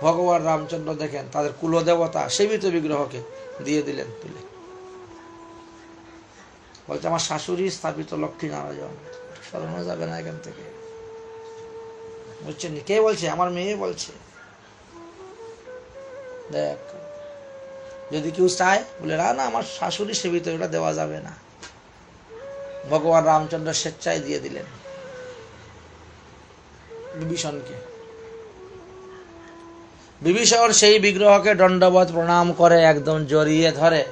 ভগবান রামচন্দ্র দেখেন তাদের কুলদেবতা সেবিত বিগ্রহকে দিয়ে দিলেন তুলে। বলছে আমার শাশুড়ি স্থাপিত লক্ষ্মী নারায়ণ, সরানো যাবে না এখান থেকে। বুঝছেন? কে বলছে? আমার মেয়ে বলছে। দেখ, যদি কেউ চায় বলে না আমার শাশুড়ি সেবিত, এটা দেওয়া যাবে না। ভগবান রামচন্দ্র স্বেচ্ছায় দিয়ে দিলেন বিভীষণকে। বিভীষণ সেই বিগ্রহকে দণ্ডবত প্রণাম করে একদম জড়িয়ে ধরে,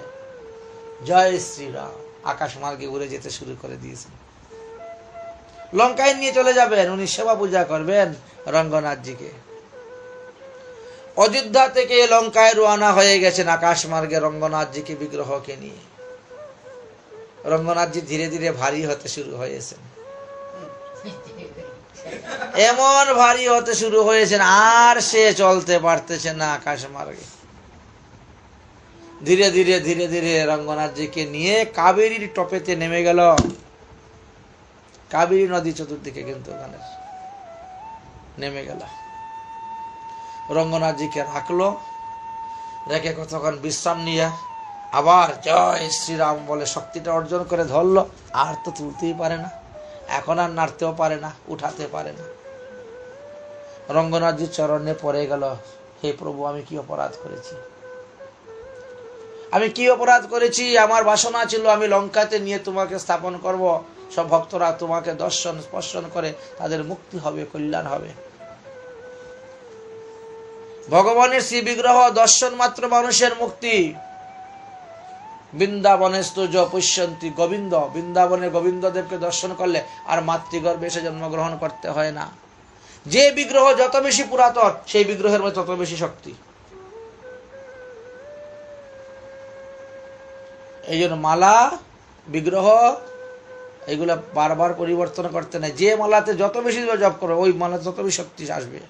জয় শ্রীরাম, আকাশ মার্গে উড়ে যেতে শুরু করে দিয়েছেন। লঙ্কায় নিয়ে চলে যাবেন, উনি সেবা পূজা করবেন রঙ্গনাথজিকে। অযোধ্যা থেকে লঙ্কায় রওনা হয়ে গেছেন আকাশ মার্গে রঙ্গনাথজিকে বিগ্রহকে নিয়ে। রঙ্গনাথজি ধীরে ধীরে ভারী হতে শুরু হয়েছেন, এমন ভারী হতে শুরু হয়েছেন আর সে চলতে পারতেছে না আকাশ মার্গে। ধীরে ধীরে ধীরে ধীরে রঙ্গনাথজিকে নিয়ে কাবেরীর টপেতে নেমে গেল। কাবেরী নদী চতুর্দিকে কিন্তু ওখানে নেমে গেল। রঙ্গনাথজিকে রাখলো, রেখে কতক্ষণ বিশ্রাম নিয়ে আবার জয় শ্রীরাম বলে শক্তিটা অর্জন করে ধরলো। আর তো তুলতেই পারে না, এখন আর নাড়তেও পারে না, উঠাতে পারে না। রঙ্গনাথজির চরণে পড়ে গেল, হে প্রভু, আমি কি অপরাধ করেছি? আমি কি অপরাধ করেছি? আমার বাসনা ছিল আমি লঙ্কাতে নিয়ে তোমাকে স্থাপন করব, সব ভক্তরা তোমাকে দর্শন স্পর্শন করে তাদের মুক্তি হবে, কল্যাণ হবে। ভগবানের শ্রী বিগ্রহ দর্শন মাত্র মানুষের মুক্তি। বৃন্দাবনে স্তুজ পুষ্যন্তি গোবিন্দ, বৃন্দাবনে গোবিন্দদেবকে দর্শন করলে আর মাতৃগর্ভে এসে জন্মগ্রহণ করতে হয় না। যে বিগ্রহ যত বেশি পুরাতন সেই বিগ্রহের মধ্যে তত বেশি শক্তি। এই জন্য মালা বিগ্রহ এগুলা বারবার পরিবর্তন করতে নেই। যে মালাতে যত বেশি জপ করবে ওই মালাতে তত বেশি শক্তি আসবে।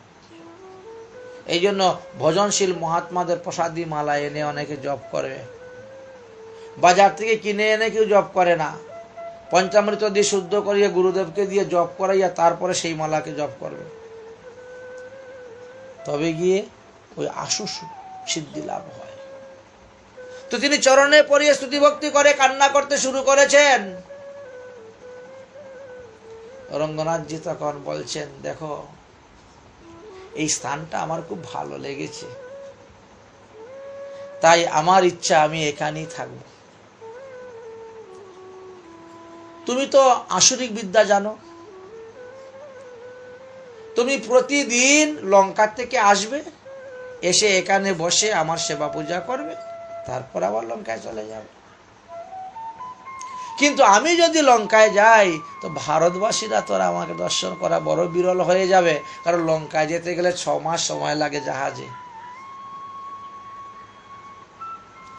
এই জন্য ভজনশীল মহাত্মাদের প্রসাদী মালা এনে অনেকে জপ করে, বাজার থেকে কিনে এনে কেউ জপ করে না। পঞ্চামৃত দিয়ে শুদ্ধ করিয়ে গুরুদেবকে দিয়ে জপ করাইয়া তারপরে সেই মালাকে জপ করবে, তবে গিয়ে ওই আশু সিদ্ধি লাভ হয়। তো তিনি চরণে পড়িয়ে স্তুতি ভক্তি করে কান্না করতে শুরু করেছেন। রঙ্গনাথজি তখন বলছেন, দেখো এই স্থানটা আমার খুব ভালো লেগেছে, তাই আমার ইচ্ছা আমি এখানেই থাকব। তুমি তো আসরিক বিদ্যা জানো, তুমি প্রতিদিন লঙ্কা থেকে আসবে, এসে এখানে বসে আমার সেবা পূজা করবে, তারপর আবার লঙ্কায় চলে যাবে। কিন্তু আমি যদি লঙ্কায় যাই তো ভারতবাসীরা তো আমাকে দর্শন করা বড় বিরল হয়ে যাবে, কারণ লঙ্কায় যেতে গেলে 6 মাস সময় লাগে জাহাজে,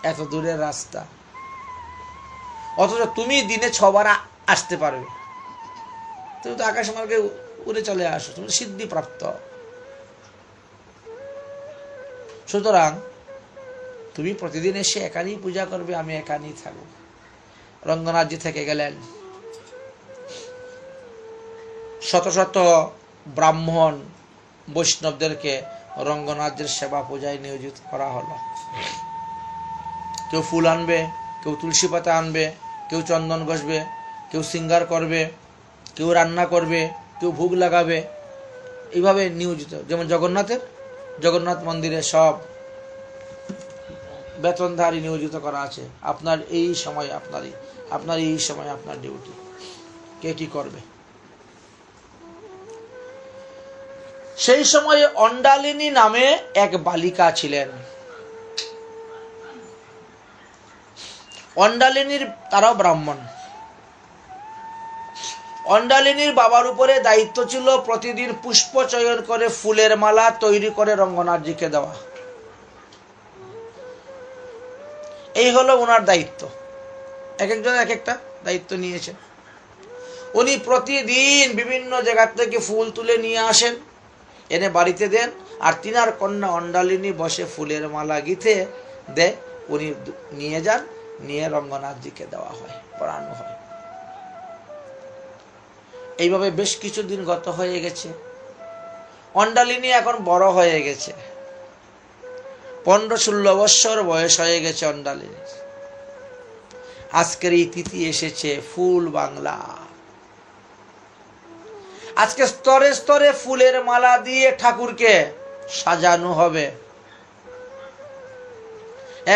এত দূরের রাস্তা। অথচ তুমি দিনে 6 বার আসতে পারবে, তুমি তো আকাশ মার্গে উড়ে চলে আসো, তুমি সিদ্ধি প্রাপ্ত। সুতরাং তুমি প্রতিদিন এসে এখানেই পূজা করবে, আমি এখানেই থাকবো। রঙ্গনাথজি থেকে গেলেন। শত শত ব্রাহ্মণ বৈষ্ণবদেরকে রঙ্গনাথজির সেবা পূজায় নিয়োজিত করা হলো। কেউ ফুল আনবে, কেউ তুলসী পাতা আনবে, কেউ চন্দন ঘষবে, কেউ শৃঙ্গার করবে, কেউ রান্না করবে, কেউ ভোগ লাগাবে, এইভাবে নিয়োজিত। যেমন জগন্নাথ মন্দিরে সব বেতনধারী নিয়োজিত করা আছে, আপনার এই সময় আপনার এই সময় আপনার ডিউটি, কে কি করবে। সেই সময়ে অন্ডালিনী নামে এক বালিকা ছিলেন। অন্ডালিনীর, তারাও ব্রাহ্মণ। অন্ডালিনীর বাবার উপরে দায়িত্ব ছিল প্রতিদিন পুষ্প চয়ন করে ফুলের মালা তৈরি করে রঙ্গনাথজিকে দেওয়া। এই হলো ওনার দায়িত্ব। এক একজন এক একটা দায়িত্ব নিয়েছেন। উনি প্রতিদিন বিভিন্ন জায়গা থেকে ফুল তুলে নিয়ে আসেন, এনে বাড়িতে দেন, আর তিনার কন্যা অন্ডালিনী বসে ফুলের মালা গিথে দেয়, উনি নিয়ে যান, নিয়ে রঙ্গনাথজিকে দেওয়া হয়, পড়ানো হয়। এইভাবে বেশ কিছুদিন গত হয়ে গেছে। অন্ডালিনী এখন বড় হয়ে গেছে, 15-16 বৎসর বয়স হয়ে গেছে অন্ডালিনীর। আজকের এই তিথি এসেছে ফুল বাংলা। আজকে স্তরে স্তরে ফুলের মালা দিয়ে ঠাকুরকে সাজানো হবে।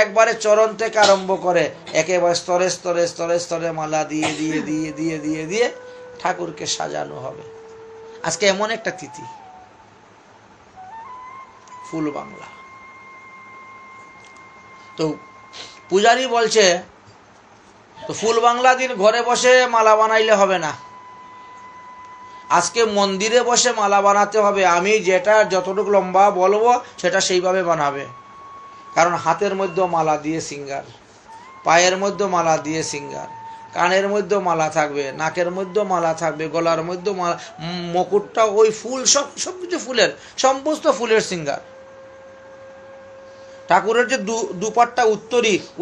একবারে চরণ থেকে আরম্ভ করে একেবারে স্তরে স্তরে স্তরে স্তরে মালা দিয়ে দিয়ে দিয়ে দিয়ে দিয়ে দিয়ে ঠাকুরকে সাজানো হবে। আজকে এমন একটা তিথি, ফুল বাংলা। তো পূজারী বলছে, তো ফুল বাংলা দিন ঘরে বসে মালা বানাইলে হবে না, আজকে মন্দিরে বসে মালা বানাতে হবে। আমি যেটা যতটুকু লম্বা বলবো সেটা সেইভাবে বানাবে। কারণ হাতের মধ্যে মালা দিয়ে সিঙ্গার, পায়ের মধ্যে মালা দিয়ে সিঙ্গার, কানের মধ্যে মালা থাকবে, নাকের মধ্যে মালা থাকবে, গলার মধ্যে মালা, মুকুটটা ওই ফুল, সব কিছু ফুলের, সমস্ত ফুলের সিঙ্গার। ঠাকুরের যে দুপাট্টা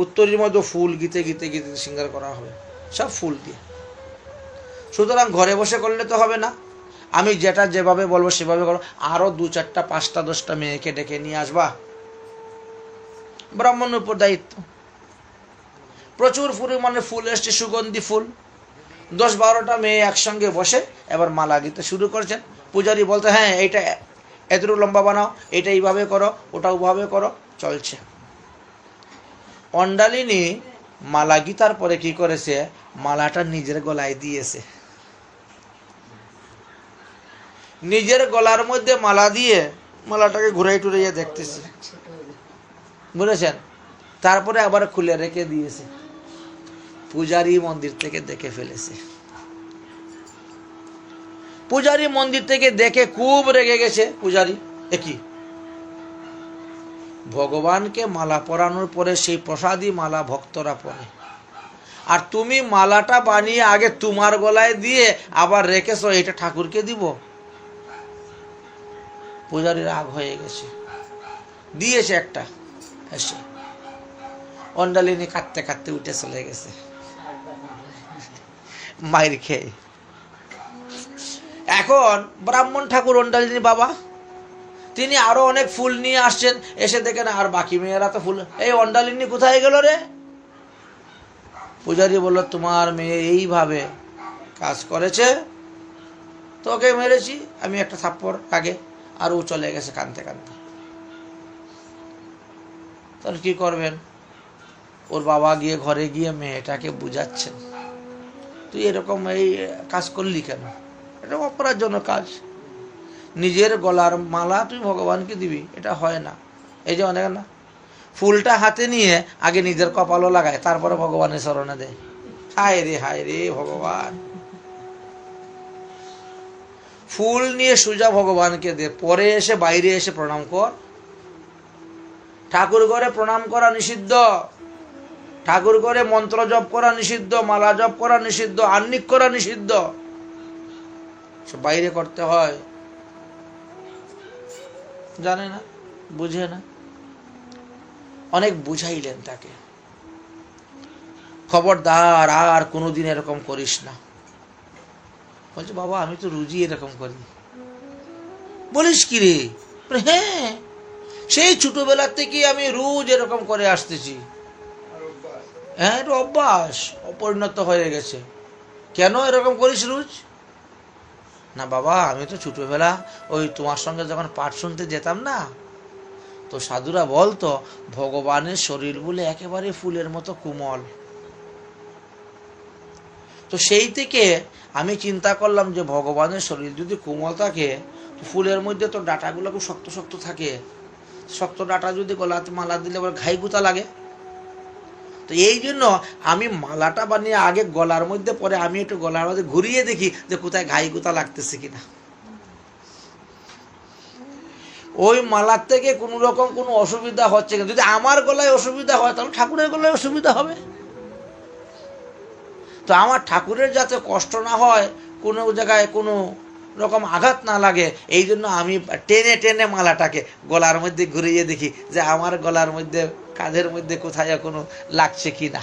উত্তরীর মধ্যে ফুল গীতে গীতে গীতে সিঙ্গার করা হবে, সব ফুল দিয়ে। সুতরাং ঘরে বসে করলে তো হবে না, আমি যেটা যেভাবে বলবো সেভাবে করো। আরো 2-4টা 5টা 10টা মেয়েকে ডেকে নিয়ে আসবা, ব্রাহ্মণের উপর দায়িত্ব। প্রচুর পরিমাণে ফুল এসছে, সুগন্ধি ফুল। 10-12টা মেয়ে একসঙ্গে বসে এবার মালা দিতে শুরু করছেন। পূজারী বলতে, হ্যাঁ এইটা এতটুকু লম্বা বানাও, এটা এইভাবে করো, ওটা ওভাবে করো, চলছে। অন্ডালিনী মালা গীতার পরে কি করেছে, মালাটা নিজের গলায় দিয়েছে। নিজের গলার মধ্যে মালা দিয়ে মালাটাকে ঘুরাই টুরাইয়া দেখতেছে, বুঝেছেন? তারপরে আবার খুলে রেখে দিয়েছে। পূজারী মন্দির থেকে দেখে ফেলেছে। পূজারী মন্দির থেকে দেখে খুব রেগে গেছে। পূজারী, একই ভগবানকে মালা পরানোর পরে সেই প্রসাদী মালা ভক্তরা পরে, আর তুমি মালাটা বানিয়ে আগে তোমার গলায় দিয়ে আবার রেখেছো, এটা ঠাকুরকে দিব? পূজারী রাগ হয়ে গেছে, দিয়েছে একটা এসে। অন্ডালিনী কাঁদতে কাঁদতে উঠে চলে গেছে মায়ের খেয়ে। এখন ব্রাহ্মণ ঠাকুর অন্ডালিনী বাবা, তিনি আরো অনেক ফুল নিয়ে আসছেন। এসে দেখেন আর বাকি মেয়েরা তো ফুল, এই অন্ডালিনী কোথায় গেল রে? পূজারী বলল, তোমার মেয়ে এইভাবে কাজ করেছে, তোকে মেরেছি আমি একটা থাপ্পড় আগে। আর ও চলে গেছে কাঁদতে কাঁদতে। তাহলে কি করবেন? ওর বাবা গিয়ে ঘরে গিয়ে মেয়েটাকে বুঝাচ্ছেন, তুই এরকম এই কাজ করলি কেন? এটা অপরাধজনক কাজ। নিজের গলার মালা তুই ভগবানকে দিবি, এটা হয় না। এই যে অনেক না ফুলটা হাতে নিয়ে আগে নিজের কপালও লাগায়, তারপরে ভগবানের চরণে দেয়। হায় রে ভগবান। ফুল নিয়ে সোজা ভগবানকে দে, পরে এসে বাইরে এসে প্রণাম কর। ঠাকুর ঘরে প্রণাম করা নিষিদ্ধ, ঠাকুর ঘরে মন্ত্র জপ করা নিষিদ্ধ, মালা জপ করা নিষিদ্ধ, আহ্নিক করা নিষিদ্ধ, বাইরে করতে হয়। জানে না, বুঝে না। অনেক বুঝাইলেন তাকে, খবরদার আর কোনোদিন এরকম করিস না। বলছে, বাবা আমি তো রোজই এরকম করি। বলিস কি রে? হ্যাঁ, সেই ছোটবেলার থেকে আমি রোজ এরকম করে আসতেছি। হ্যাঁ, এটা অভ্যাস, অপরিণত হয়ে গেছে। কেন এরকম করিস রোজ? না বাবা, আমি তো ছোটবেলা ওই তোমার সঙ্গে যখন পাঠ শুনতে যেতাম না, তো সাধুরা বলতো ভগবানের শরীর বলে একেবারে ফুলের মতো কোমল। তো সেই থেকে আমি চিন্তা করলাম যে ভগবানের শরীর যদি কোমল থাকে, ফুলের মধ্যে তো ডাঁটাগুলো খুব শক্ত শক্ত থাকে, শক্ত ডাঁটা যদি গলাতে মালা দিলে আবার ঘাই গুতা লাগে। তো এই জন্য আমি মালাটা বানিয়ে আগে গলার মধ্যে, পরে আমি একটু গলার মধ্যে ঘুরিয়ে দেখি যে কোথায় ঘাই গুতা লাগতেছে কিনা। ওই মালার থেকে কোনো রকম কোনো অসুবিধা হচ্ছে কিনা। যদি আমার গলায় অসুবিধা হয় তাহলে ঠাকুরের গলায় অসুবিধা হবে। তো আমার ঠাকুরের যাতে কষ্ট না হয়, কোনো জায়গায় কোনো রকম আঘাত না লাগে, এই জন্য আমি টেনে টেনে মালাটাকে গলার মধ্যে ঘুরিয়ে দেখি যে আমার গলার মধ্যে, কাঁধের মধ্যে কোথায় কোনো লাগছে কি না।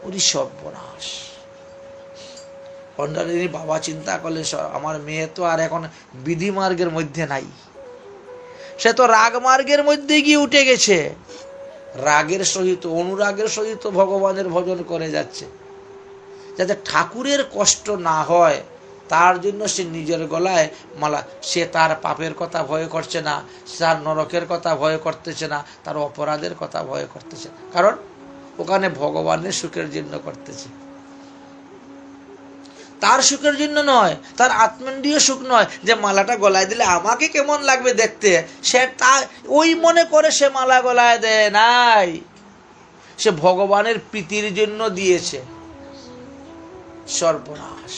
ওরই সর্বনাশ। অন্ডালিনী বাবা চিন্তা করলে, আমার মেয়ে তো আর এখন বিধি মার্গের মধ্যে নাই, সে তো রাগ মার্গের মধ্যে গিয়ে উঠে গেছে। রাগের সহিত, অনুরাগের সহিত ভগবানের ভজন করে যাচ্ছে। যাতে ঠাকুরের কষ্ট না হয় তার জন্য সে নিজের গলায় মালা, সে তার পাপের কথা ভয় করছে না, তার নরকের কথা ভয় করতেছে না, তার অপরাধের কথা ভয় করতেছে না। কারণ ওখানে ভগবানের সুখের জন্য করতেছে, তার সুখের জন্য নয়, তার আত্মেন্দ্রিয় সুখ নয় যে মালাটা গলায় দিলে আমাকে কেমন লাগবে দেখতে, সে তা ওই মনে করে সে মালা গলায় দেয় নাই, সে ভগবানের প্রীতির জন্য দিয়েছে। সর্বনাশ।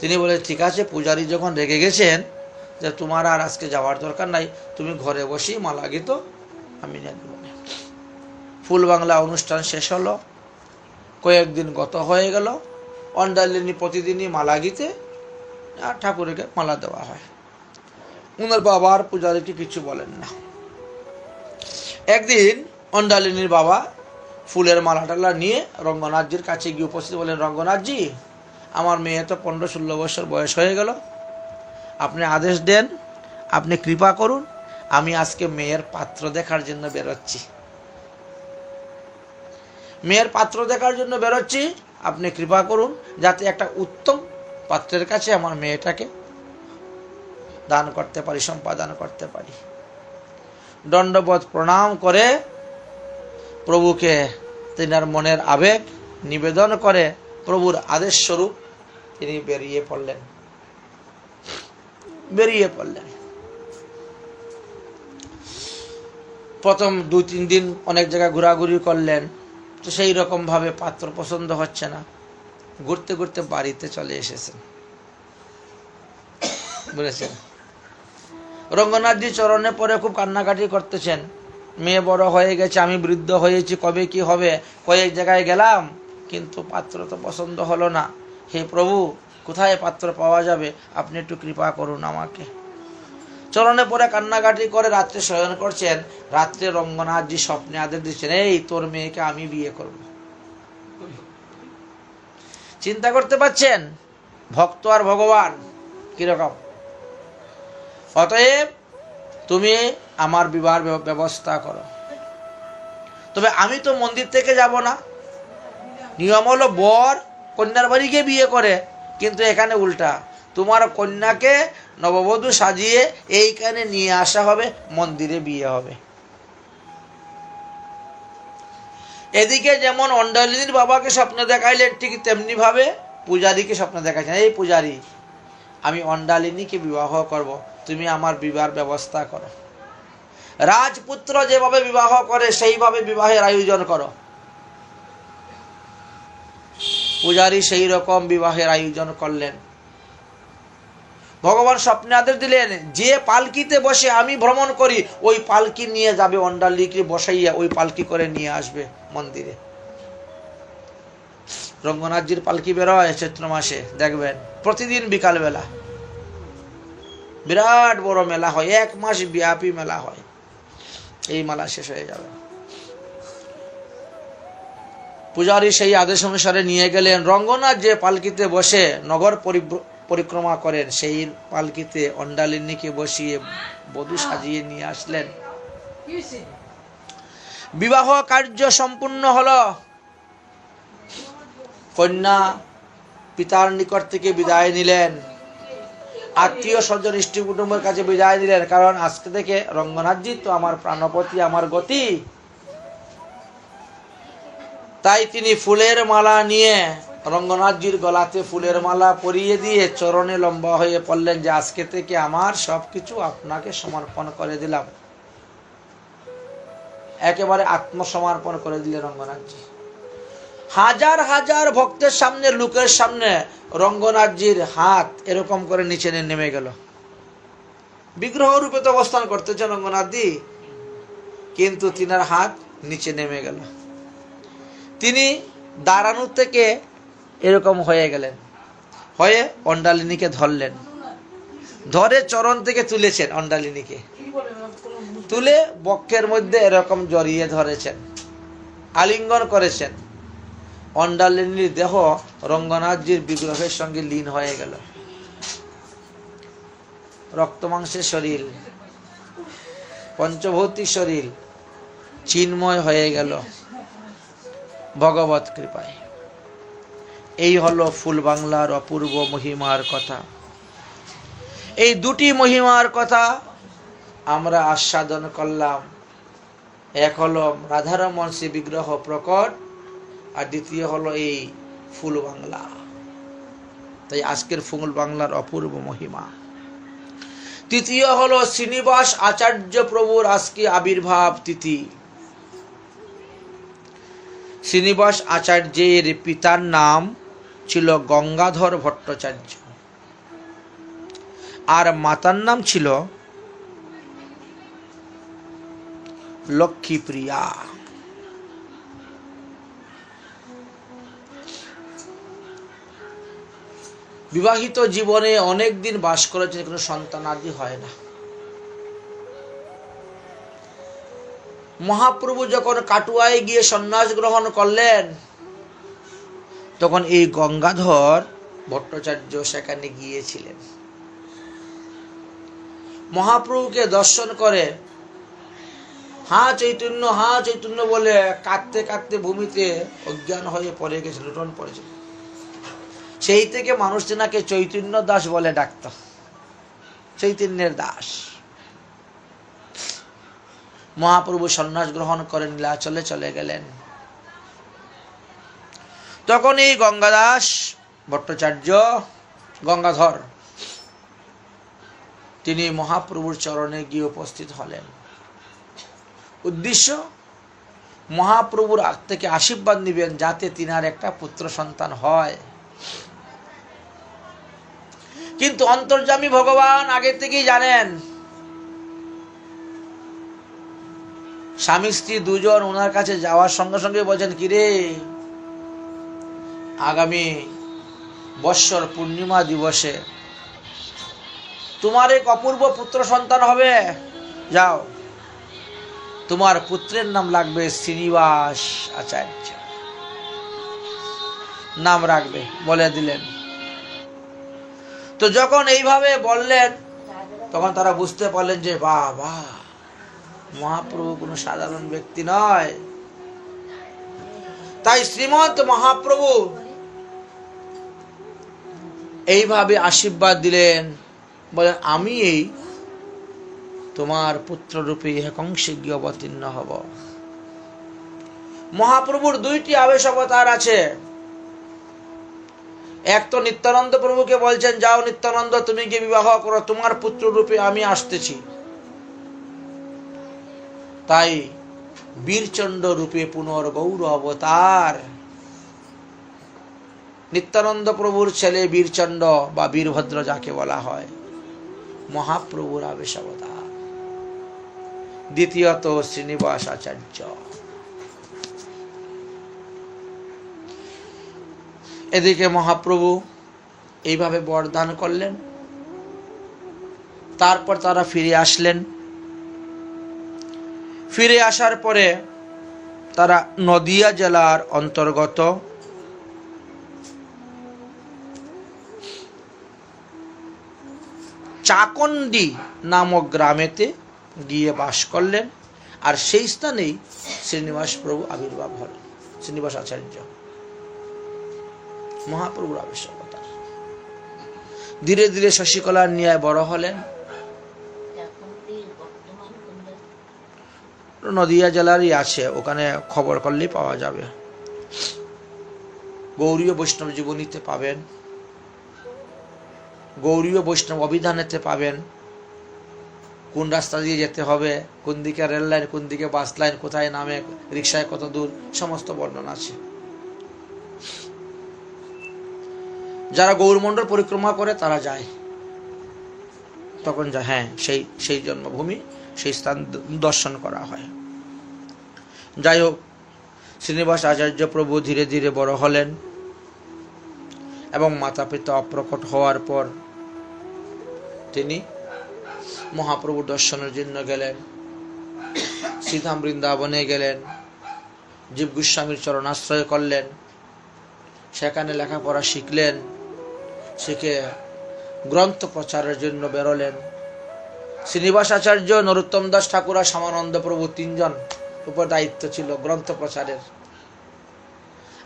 তিনি বলে, ঠিক আছে, পূজারী যখন রেগে গেছেন যে তোমার আর আজকে যাওয়ার দরকার নাই, তুমি ঘরে বসেই মালা গীত আমি নিয়ে দেব। ফুল বাংলা অনুষ্ঠান শেষ হলো, কয়েকদিন গত হয়ে গেল। অন্ডালিনী প্রতিদিনই মালা গীতে আর ঠাকুরকে মালা দেওয়া হয়। উনার বাবা আর পূজারীকে কিছু বলেন না। একদিন অন্ডালিনীর বাবা ফুলের মালা টালা নিয়ে রঙ্গনাথজির কাছে গিয়ে উপস্থিত, বলেন, রঙ্গনাথজি, আমার মেয়ে তো 15-16 বছর বয়স হয়ে গেল, আপনি আদেশ দেন, আপনি কৃপা করুন, আমি আজকে মেয়ের পাত্র দেখার জন্য বেরোচ্ছি, মেয়ের পাত্র দেখার জন্য বেরোচ্ছি, আপনি কৃপা করুন যাতে একটা উত্তম পাত্রের কাছে আমার মেয়েটাকে দান করতে পারি, সম্পাদন করতে পারি। দণ্ডবোধ প্রণাম করে প্রভুকে তিনার মনের আবেগ নিবেদন করে প্রভুর আদেশ স্বরূপ তিনি বেরিয়ে পড়লেন। প্রথম 2-3 দিন অনেক জায়গায় ঘোরাঘুরি করলেন, তো সেই রকম ভাবে পাত্র পছন্দ হচ্ছে না। ঘুরতে ঘুরতে বাড়িতে চলে এসেছেন, বুঝেছেন। রঙ্গনাথজি চরণে পরে খুব কান্নাকাটি করতেছেন, মেয়ে বড় হয়ে গেছে, আমি বৃদ্ধ হয়েছি, কবে কি হবে। কয়েক জায়গায় গেলাম, কিন্তু পাত্র তো পছন্দ হলো না। হে প্রভু, কোথায় পাত্র পাওয়া যাবে, আপনি একটু কৃপা করুন আমাকে। চরণে পরে কান্নাকাটি করে রাত্রে শয়ন করছেন। রাত্রে রঙ্গনাথজি স্বপ্নে আদেশ দিচ্ছেন, এই তোর মেয়েকে আমি বিয়ে করব। চিন্তা করতে পারছেন ভক্ত আর ভগবান কিরকম। অতএব তুমি আমার বিবাহ ব্যবস্থা করো। তবে আমি তো মন্দির থেকে যাব না। নিয়ম হলো বর কন্যার বাড়ি গিয়ে বিয়ে করে, কিন্তু এখানে উল্টা, তোমার কন্যাকে নববধূ সাজিয়ে এইখানে নিয়ে আসা হবে, মন্দিরে বিয়ে হবে। এদিকে যেমন অন্ডালিনীর বাবাকে স্বপ্নে দেখাইলেন, ঠিক তেমনি ভাবে পূজারীকে স্বপ্নে দেখাইছেন, এই পূজারী, আমি অন্ডালিনীকে বিবাহ করব, তুমি আমার বিবাহের ব্যবস্থা করো। রাজপুত্র যেভাবে বিবাহ করে সেইভাবে বিবাহের আয়োজন করো। পূজারী সেই রকম বিবাহের আয়োজন করলেন। ভগবান স্বপ্নে আদেশ দিলেন, যে পালকিতে বসে আমি ভ্রমণ করি, ওই পালকি নিয়ে যাবে, অন্ডালিনীকে বসাইয়া ওই পালকি করে নিয়ে আসবে মন্দিরে। রঙ্গনাথজির পালকি বেরোয় চৈত্র মাসে, দেখবেন প্রতিদিন বিকালবেলা। বিরাট বড় মেলা হয়, 1 মাস ব্যাপী মেলা হয়। এই মেলা শেষ হয়ে যাবে। পূজারী সেই আদেশ অনুসারে নিয়ে গেলেন। রঙ্গনাথ যে পালকিতে বসে নগর পরিক্রমা করেন, সেই পালকিতে অন্ডালিনীকে বসিয়ে বধূ সাজিয়ে নিয়ে আসলেন। বিবাহ কার্য সম্পূর্ণ হলো। কন্যা পিতার নিকট থেকে বিদায় নিলেন, আত্মীয় স্বজন ইষ্টি কুটুম্বের কাছে বিদায় দিলেন, কারণ আজকে থেকে রঙ্গনাথজি তো আমার প্রাণপতি, আমার গতি। তাই তিনি ফুলের মালা নিয়ে রঙ্গনাথজির গলাতে ফুলের মালা পরিয়ে দিয়ে চরণে লম্বা হয়ে পড়লেন যে আজকে থেকে আমার সবকিছু আপনাকে সমর্পণ করে দিলাম। একেবারে আত্মসমর্পণ করে দিলেন রঙ্গনাথজি। হাজার হাজার ভক্তের সামনে, লোকের সামনে রঙ্গনাথজির হাত এরকম করে নিচে নেমে গেল। বিগ্রহ রূপে তো অবস্থান করতেছেন রঙ্গনাথজি, কিন্তু তিনার হাত নিচে নেমে গেল। তিনি দাঁড়ানো থেকে এরকম হয়ে গেলেন, হয়ে অন্ডালিনীকে ধরলেন, ধরে চরণ থেকে তুলেছেন। অন্ডালিনীকে তুলে বক্ষের মধ্যে এরকম জড়িয়ে ধরেছেন, আলিঙ্গন করেছেন। অন্ডালিনীর দেহ রঙ্গনাথজির বিগ্রহের সঙ্গে লীন হয়ে গেল। রক্ত মাংসের শরীর, পঞ্চভৌতিক শরীর চিন্ময় হয়ে গেল ভগবত কৃপায়। এই হলো ফুল বাংলার অপূর্ব মহিমার কথা। এই দুটি মহিমার কথা আমরা আস্বাদন করলাম। এক হলো রাধারমণ শ্রী বিগ্রহ প্রকট, আর দ্বিতীয় হলো এই ফুল বাংলা। তাই আজকের ফুল বাংলার অপূর্ব মহিমা। তৃতীয় হলো শ্রীনিবাস আচার্য প্রভুর আজকে আবির্ভাব তিথি। শ্রীনিবাস আচার্যের পিতার নাম ছিল গঙ্গাধর ভট্টাচার্য, আর মাতার নাম ছিল লক্ষ্মীপ্রিয়া। বিবাহিত জীবনে অনেক দিন বাস করেছেন, কোনো সন্তানাদি হয় না। মহাপ্রভু যখন কাটুয়ায় গিয়ে সন্ন্যাস গ্রহণ করলেন, তখন এই গঙ্গাধর ভট্টাচার্য সেখানে গিয়েছিলেন। মহাপ্রভুকে দর্শন করে হা চৈতন্য বলে কাঁদতে কাঁদতে ভূমিতে অজ্ঞান হয়ে পড়ে গেছে, লুটন পড়েছিল। সেই থেকে মানুষ তেনাকে চৈতন্য দাস বলে ডাকত, চৈতন্যের দাস। মহাপ্রভু সন্ন্যাস গ্রহণ করে নীলাচলে চলে গেলেন। তখন এই গঙ্গাদাস ভট্টাচার্য, গঙ্গাধর, তিনি মহাপ্রভুর চরণে গিয়ে উপস্থিত হলেন। উদ্দেশ্য মহাপ্রভুর থেকে আশীর্বাদ নিবেন, যাতে তিনার একটা পুত্র সন্তান হয়। কিন্তু অন্তর্যামী ভগবান আগে থেকেই জানেন স্বামী স্ত্রী দুজন ওনার কাছে যাওয়ার সঙ্গে সঙ্গে বলছেন, কিরে, আগামী বৎসর পূর্ণিমা দিবসে তোমার এক অপূর্ব পুত্র সন্তান হবে, যাও, তোমার পুত্রের নাম লাগবে শ্রীনিবাস আচার্য, নাম রাখবে, বলে দিলেন। তো যখন এইভাবে বললেন তখন তারা বুঝতে পারলেন যে বাবা, মহাপ্রভু কোনো সাধারণ ব্যক্তি নয়। তাই শ্রীমন্ত মহাপ্রভু এইভাবে আশীর্বাদ দিলেন, বলেন, আমি এই তোমার পুত্ররূপে ইহকংসে গিয়ে অবতীর্ণ হব। মহাপ্রভুর দুইটি আবেশ অবতার আছে। এক তো নিত্যানন্দ প্রভুকে বলছেন, যাও নিত্যানন্দ, তুমি গিয়ে বিবাহ করো, তোমার পুত্র রূপে আমি আসতেছি। তাই বীরচন্ড রূপে পুনর্গৌর অবতার, নিত্যানন্দ প্রভুর ছেলে বীরচন্ড বা বীরভদ্র যাকে বলা হয়, মহাপ্রভুর আবেশ অবতার। দ্বিতীয়ত শ্রীনিবাস আচার্য। এদিকে মহাপ্রভু এইভাবে বরদান করলেন। তারপর তারা ফিরে আসলেন। ফিরে আসার পরে তারা নদিয়া জেলার অন্তর্গত চাকন্দি নামক গ্রামেতে গিয়ে বাস করলেন। আর সেই স্থানেই শ্রীনিবাস প্রভু আবির্ভাব হলেন। শ্রীনিবাস আচার্য মহাপ্রভুর আবেশ অবতার। ধীরে ধীরে শশীকলার ন্যায় বড় হলেন। নদিয়া জেলারই আছে, ওখানে খবর করলেই পাওয়া যাবে। গৌরীয় বৈষ্ণব জীবনীতে পাবেন, গৌরীয় বৈষ্ণব অভিধানেতে পাবেন, কোন রাস্তা দিয়ে যেতে হবে, কোন দিকে রেল লাইন, কোন দিকে বাস লাইন, কোথায় নামে, রিক্সায় কত দূর, সমস্ত বর্ণনা আছে। যারা গৌরমণ্ডল পরিক্রমা করে তারা যায়, তখন যায়, হ্যাঁ, সেই জন্মভূমি, সেই স্থান দর্শন করা হয়। যাই হোক, শ্রীনিবাস আচার্য প্রভু ধীরে ধীরে বড় হলেন এবং মাতা পিতা অপ্রকট হওয়ার পর তিনি মহাপ্রভু দর্শনের জন্য গেলেন। শ্রীধাম বৃন্দাবনে গেলেন, জীব গোস্বামীর চরণাশ্রয় করলেন, সেখানে লেখাপড়া শিখলেন। শিখে গ্রন্থ প্রচারের জন্য বেরোলেন। শ্রীনিবাস আচার্য, নরোত্তম দাস ঠাকুর আর শ্যামানন্দ প্রভু তিনজন উপর দায়িত্ব ছিল গ্রন্থ প্রচারের।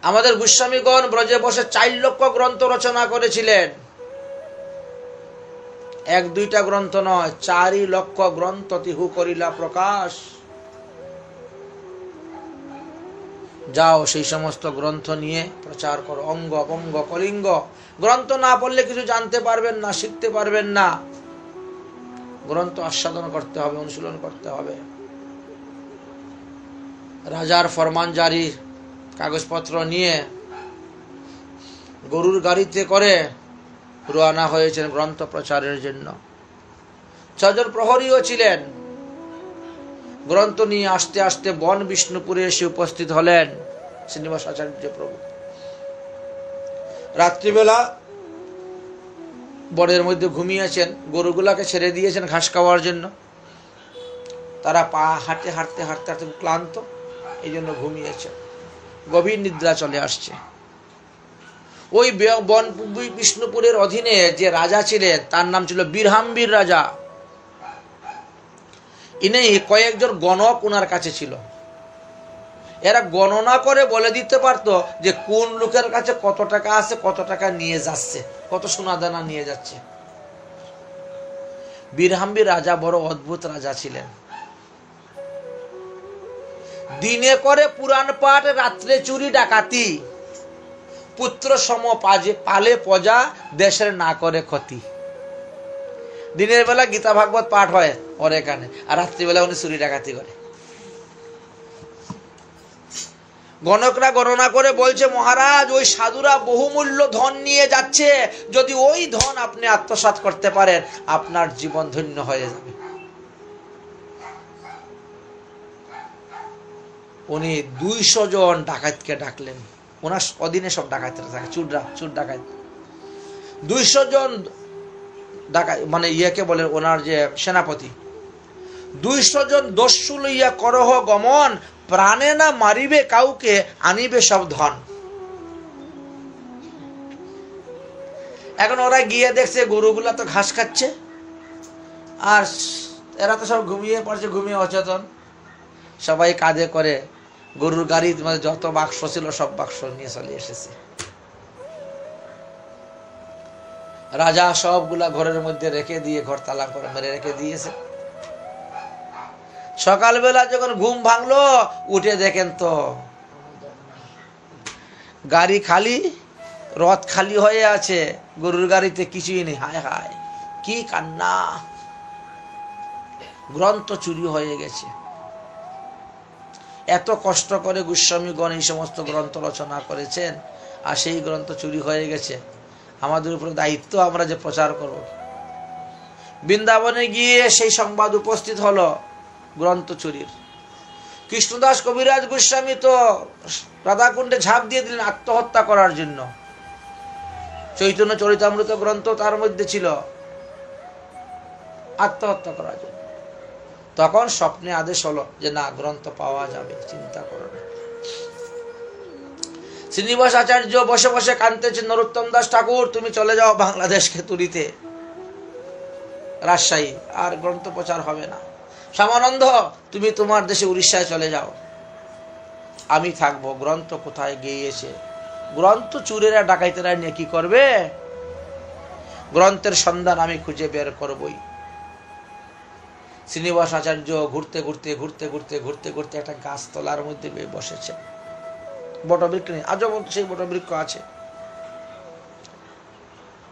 আমাদের গোস্বামীগণ ব্রজে বসে 4 লক্ষ গ্রন্থ রচনা করেছিলেন। 1-2টা গ্রন্থ নয়, 4 লক্ষ গ্রন্থ তিহু করিলা প্রকাশ। যাও, সেই সমস্ত গ্রন্থ নিয়ে প্রচার করো। অঙ্গ বঙ্গ কলিঙ্গ গ্রন্থ না পড়লে কিছু জানতে পারবেন না, শিখতে পারবেন না। গ্রন্থ আস্বাদন করতে হবে, অনুশীলন করতে হবে। রাজার ফরমান জারি কাগজপত্র নিয়ে গরুর গাড়িতে করে রওনা হয়েছেন গ্রন্থ প্রচারের জন্য। 6 জন প্রহরীও ছিলেন। গ্রন্থ নিয়ে আস্তে আস্তে বন বিষ্ণুপুরে এসে উপস্থিত হলেন শ্রীনিবাস আচার্য প্রভু। রাত্রিবেলা বনের মধ্যে ঘুমিয়েছেন, গরুগুলাকে ছেড়ে দিয়েছেন ঘাস খাওয়ার জন্য। তারা পা হাঁটতে হাঁটতে হাঁটতে হাঁটতে ক্লান্ত, এই জন্য ঘুমিয়েছেন। গভীর নিদ্রা চলে আসছে। ওই বন বিষ্ণুপুরের অধীনে যে রাজা ছিলেন তার নাম ছিল বীরহাম্বীর রাজা। ইনি কয়েকজন গণক ওনার কাছে ছিল। এরা গণনা করে বলে দিতে পারতো যে কোন লোকের কাছে কত টাকা আছে, কত টাকা নিয়ে যাচ্ছে, কত সোনা দানা নিয়ে যাচ্ছে। বীরহাম্বীর রাজা বড় অদ্ভুত রাজা ছিলেন। দিনে করে পুরাণ পাঠ, রাত্রে চুরি ডাকাতি, পুত্র সম পালে প্রজা, দেশের না করে ক্ষতি। দিনের বেলা গীতা ভাগবত পাঠ হয় ওর এখানে, আর রাত্রিবেলা উনি চুরি ডাকাতি করে। গণকরা গণনা করে বলছে, মহারাজ, ওই সাধুরা বহুমূল্য ধন নিয়ে যাচ্ছে, যদি ওই ধন আপনি আত্মসাৎ করতে পারেন আপনার জীবন ধন্য হয়ে যাবে। উনি 200 জন ডাকাতকে ডাকলেন। ওনার অধীনে সব ডাকাতরা থাকে, চুর ডাকাত। 200 জন ডাকাত মানে ইয়েকে বলে ওনার যে সেনাপতি। 200 জন দস্যু লইয়া করহ গমন, প্রাণে না মারিবে কাউকে, আনিবে সব ধন। এখন ওরা গিয়ে দেখছে গরুগুলা তো ঘাস খাচ্ছে, আর এরা তো সব ঘুমিয়ে পড়ছে, ঘুমিয়ে অচেতন। সবাই কাঁধে করে গরুর গাড়ির মধ্যে যত বাক্স ছিল সব বাক্স নিয়ে চলে এসেছে। রাজা সবগুলা ঘরের মধ্যে রেখে দিয়ে ঘর তালা করে মেরে রেখে দিয়েছে। সকালবেলা যখন ঘুম ভাঙলো, উঠে দেখেন তো গাড়ি খালি, রথ খালি হয়ে আছে, গরুর গাড়িতে কিছুই নেই। হায় হায়, কি কান্না! গ্রন্থ চুরি হয়ে গেছে। এত কষ্ট করে গোস্বামীগণ এই সমস্ত গ্রন্থ রচনা করেছেন, আর সেই গ্রন্থ চুরি হয়ে গেছে। আমাদের উপরে দায়িত্ব, আমরা যে প্রচার করব। বৃন্দাবনে গিয়ে সেই সংবাদ উপস্থিত হলো গ্রন্থ চুরির। কৃষ্ণদাস কবিরাজ গোস্বামী তো রাধাকুণ্ডে ঝাঁপ দিয়ে দিলেন আত্মহত্যা করার জন্য। চৈতন্য চরিতামৃত গ্রন্থ তার মধ্যে ছিল, আত্মহত্যা করার জন্য। তখন স্বপ্নে আদেশ হলো যে না, গ্রন্থ পাওয়া যাবে, চিন্তা করো না। শ্রীনিবাস আচার্য বসে বসে কাঁদতেছেন, নরোত্তম দাস ঠাকুর তুমি চলে যাও বাংলাদেশকে তুলিতে, রাজশাহী, আর গ্রন্থ প্রচার হবে না। শ্যামানন্দ তুমি তোমার দেশে উড়িষ্যায় চলে যাও, আমি থাকবো। গ্রন্থ কোথায় গিয়েছে? গ্রন্থ চুরেরা ডাকাইতেরা নিয়ে কি করবে? গ্রন্থের সন্ধান আমি খুঁজে বের করবই। শ্রীনিবাস আচার্য ঘুরতে ঘুরতে একটা গাছতলার মধ্যে বসেছে। বটবৃক্ষ নেই, আজও সেই বটবৃক্ষ আছে।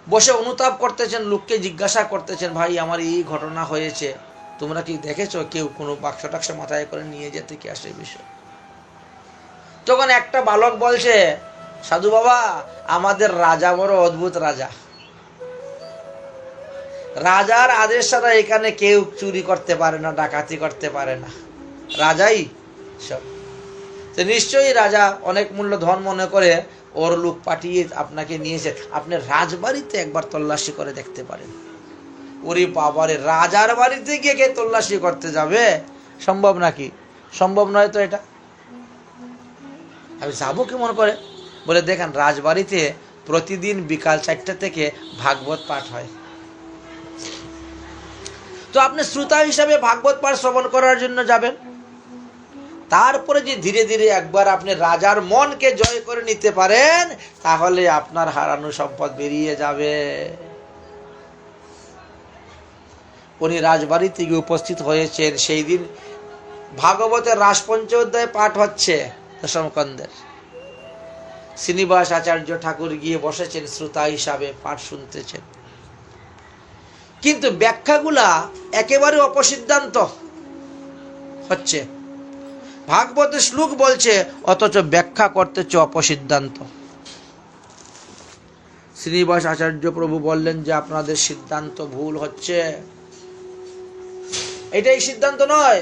বসে অনুতাপ করতেছেন, লোককে জিজ্ঞাসা করতেছেন, ভাই আমার এই ঘটনা হয়েছে, তোমরা কি দেখেছো কেউ কোনো বাক্স টাক্স মাথায় করে নিয়ে যেতে কি আসে বিষয়? তখন একটা বালক বলছে, সাধু বাবা আমাদের রাজা বড় অদ্ভুত রাজা, রাজার আদেশ ছাড়া এখানে কেউ চুরি করতে পারে না, ডাকাতি করতে পারে না, রাজাই সব। নিশ্চয়ই রাজা অনেক মূল্য ধন মনে করে ওর লোক পাঠিয়ে আপনাকে নিয়েছে, আপনি রাজবাড়িতে একবার তল্লাশি করে দেখতে পারেন। ওরে বাবারে, রাজার বাড়িতে গিয়ে কে তল্লাশি করতে যাবে? সম্ভব নাকি? সম্ভব নয় তো এটা। আমি যাবো কেমন করে? বলে দেখেন রাজবাড়িতে প্রতিদিন বিকাল 4টা থেকে ভাগবত পাঠ হয়, তো আপনি শ্রোতা হিসাবে ভাগবত পাঠ শ্রবণ করার জন্য যাবেন। তারপরে যে ধীরে ধীরে একবার আপনি রাজার মনকে জয় করে নিতে পারেন, তাহলে আপনার হারানো সম্পদ বেরিয়ে যাবে। উনি রাজবাড়িতে গিয়ে উপস্থিত হয়েছেন। সেই দিন ভাগবতের রাসপঞ্চ অধ্যায় পাঠ হচ্ছে দশমকন্দের। শ্রীনিবাস আচার্য ঠাকুর গিয়ে বসেছেন শ্রোতা হিসাবে, পাঠ শুনতেছেন। কিন্তু ব্যাখ্যাগুলা একেবারে অপসিদ্ধান্ত হচ্ছে। ভাগবতের শ্লোক বলছে, অথচ ব্যাখ্যা করতেছে অপসিদ্ধান্ত। শ্রীনিবাস আচার্য প্রভু বললেন যে আপনাদের সিদ্ধান্ত ভুল হচ্ছে, এটা এই সিদ্ধান্ত নয়,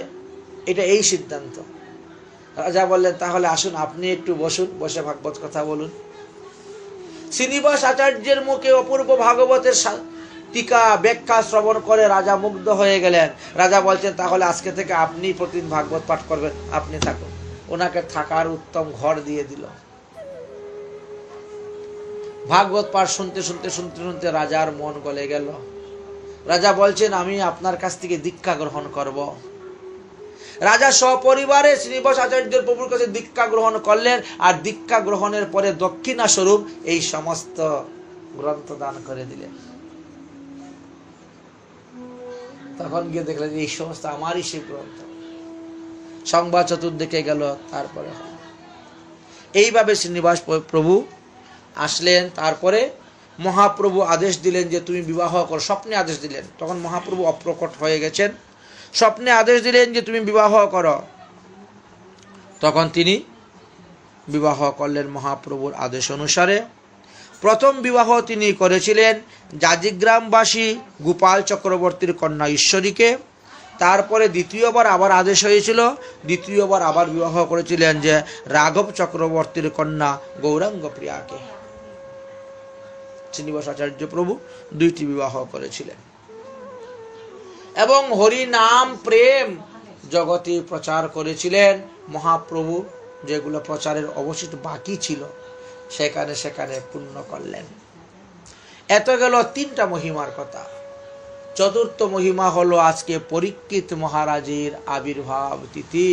এটা এই সিদ্ধান্ত। রাজা বললেন তাহলে আসুন আপনি একটু বসুন, বসে ভাগবত কথা বলুন। শ্রীনিবাস আচার্যের মুখে অপূর্ব ভাগবতের টিকা ব্যাখ্যা শ্রবণ করে রাজা মুগ্ধ হয়ে গেলেন। রাজা বলছেন তাহলে আজকে থেকে আপনি প্রতিদিন ভাগবত পাঠ করবেন, আপনি থাকুন। ওনাকে থাকার উত্তম ঘর দিয়ে দিল। ভাগবত পাঠ শুনতে শুনতে রাজার মন গলে গেল। রাজা বলছেন আমি আপনার কাছ থেকে দীক্ষা গ্রহণ করব। রাজা সপরিবারে শ্রীনিবাস আচার্যের প্রভুর কাছে দীক্ষা গ্রহণ করলেন, আর দীক্ষা গ্রহণের পরে দক্ষিণা স্বরূপ এই সমস্ত গ্রন্থ দান করে দিলেন। তখন গিয়ে দেখলেন এই সমস্ত আমারই সেই গ্রন্থ। সংবাদ চতুর্দিকে গেল। তারপরে এইভাবে শ্রীনিবাস প্রভু আসলেন। তারপরে মহাপ্রভু আদেশ দিলেন যে তুমি বিবাহ করো। স্বপ্নে আদেশ দিলেন, তখন মহাপ্রভু অপ্রকট হয়ে গেছেন। স্বপ্নে আদেশ দিলেন যে তুমি বিবাহ করো। তখন তিনি বিবাহ করলেন মহাপ্রভুর আদেশ অনুসারে। প্রথম বিবাহ তিনি করেছিলেন জাজিগ্রামবাসী গোপাল চক্রবর্তীর কন্যা ঈশ্বরীকে। তারপরে দ্বিতীয়বার আবার আদেশ হয়েছিল, দ্বিতীয়বার আবার বিবাহ করেছিলেন যে রাঘব চক্রবর্তীর কন্যা গৌরাঙ্গ প্রিয়াকে। শ্রীনিবাস আচার্য প্রভু দুইটি বিবাহ করেছিলেন এবং হরি নাম প্রেম জগতে প্রচার করেছিলেন। মহাপ্রভু যেগুলো প্রচারের অবশিষ্ট বাকি ছিল সেখানে সেখানে পূর্ণ করলেন। এত গেল তিনটা মহিমার কথা। চতুর্থ মহিমা হলো আজকে পরীক্ষিত মহারাজের আবির্ভাব তিথি।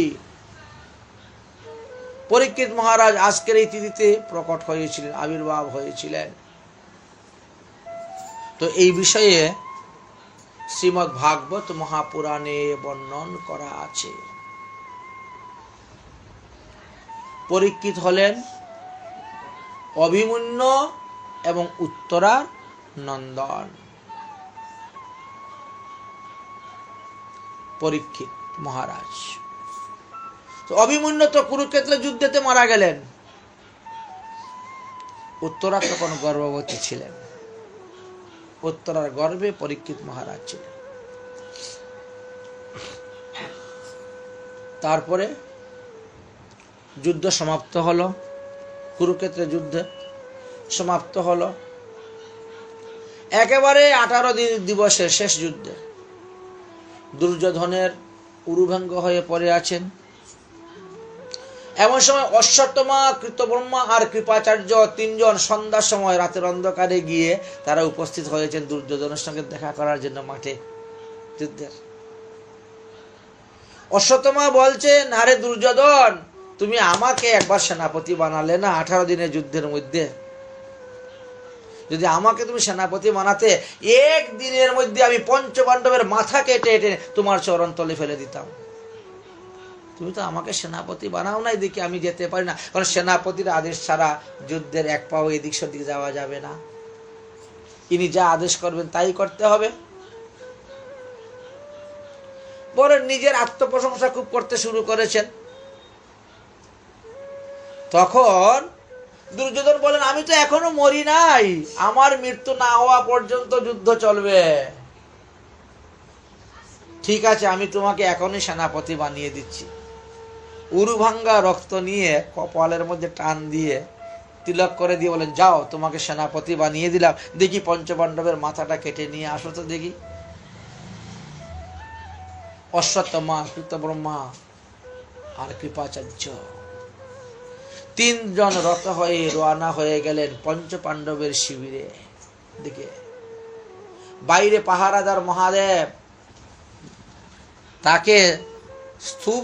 পরীক্ষিত মহারাজ আজকের এই তিথিতে প্রকট হয়েছিলেন, আবির্ভাব হয়েছিলেন। তো এই বিষয়ে শ্রীমদ্ ভাগবত মহাপুরাণে বর্ণন করা আছে। পরীক্ষিত হলেন অভিমন্যু এবং উত্তরার নন্দন। পরীক্ষিত মহারাজ তো অভিমন্যু তো কুরুক্ষেত্রের যুদ্ধেতে মারা গেলেন। উত্তরা তখন গর্ভবতী ছিলেন। উত্তরার গর্ভে পরীক্ষিত মহারাজ ছিলেন। তারপরে যুদ্ধ সমাপ্ত হলো, কুরুক্ষেত্রের যুদ্ধ সমাপ্ত হলো একেবারে 18 দিবসের শেষ যুদ্ধে। দুর্যোধনের উরুভঙ্গ হয়ে পড়ে আছেন। এমন সময় অশ্বত্থমা, কৃতবর্মা আর কৃপাচার্য তিনজন সন্ধ্যার সময় রাতের অন্ধকারে গিয়ে তারা উপস্থিত হয়েছেন দুর্যোধনের সঙ্গে দেখা করার জন্য মাঠে যুদ্ধের। অশ্বত্থমা বলছেন, আরে দুর্যোধন, তুমি আমাকে একবার সেনাপতি বানালে না 18 দিনের যুদ্ধের মধ্যে? যদি আমাকে তুমি সেনাপতি বানাতে, এক দিনের মধ্যে আমি পঞ্চপাণ্ডবের মাথা কেটে এটে তোমার চরণ তলে ফেলে দিতাম। তুমি তো আমাকে সেনাপতি বানাও না, এদিকে আমি যেতে পারি না, কারণ সেনাপতির আদেশ ছাড়া যুদ্ধের এক পাও এদিক সেদিক যাওয়া যাবে না। ইনি যা আদেশ করবেন তাই করতে হবে। বরং নিজের আত্মপ্রশংসা খুব করতে শুরু করেছেন। তখন দুর্যোধন বলেন, আমি তো এখনো মরি নাই, আমার মৃত্যু না হওয়া পর্যন্ত যুদ্ধ চলবে। ঠিক আছে, আমি তোমাকে এখনই সেনাপতি বানিয়ে দিচ্ছি। উরুভাঙ্গা রক্ত নিয়ে কপালের মধ্যে টান দিয়ে তিলক করে দিয়ে বলেন, যাও, তোমাকে সেনাপতি বানিয়ে দিলাম, দেখি পঞ্চপাণ্ডবের মাথাটা কেটে নিয়ে আসো তো দেখি। অশ্বত্থমা, কৃতবর্মা আর কৃপাচার্য তিনজন রথ হয়ে রওনা হয়ে গেলেন পঞ্চপাণ্ডবের শিবিরে দিকে। বাইরে পাহারাদার মহাদেব তাকে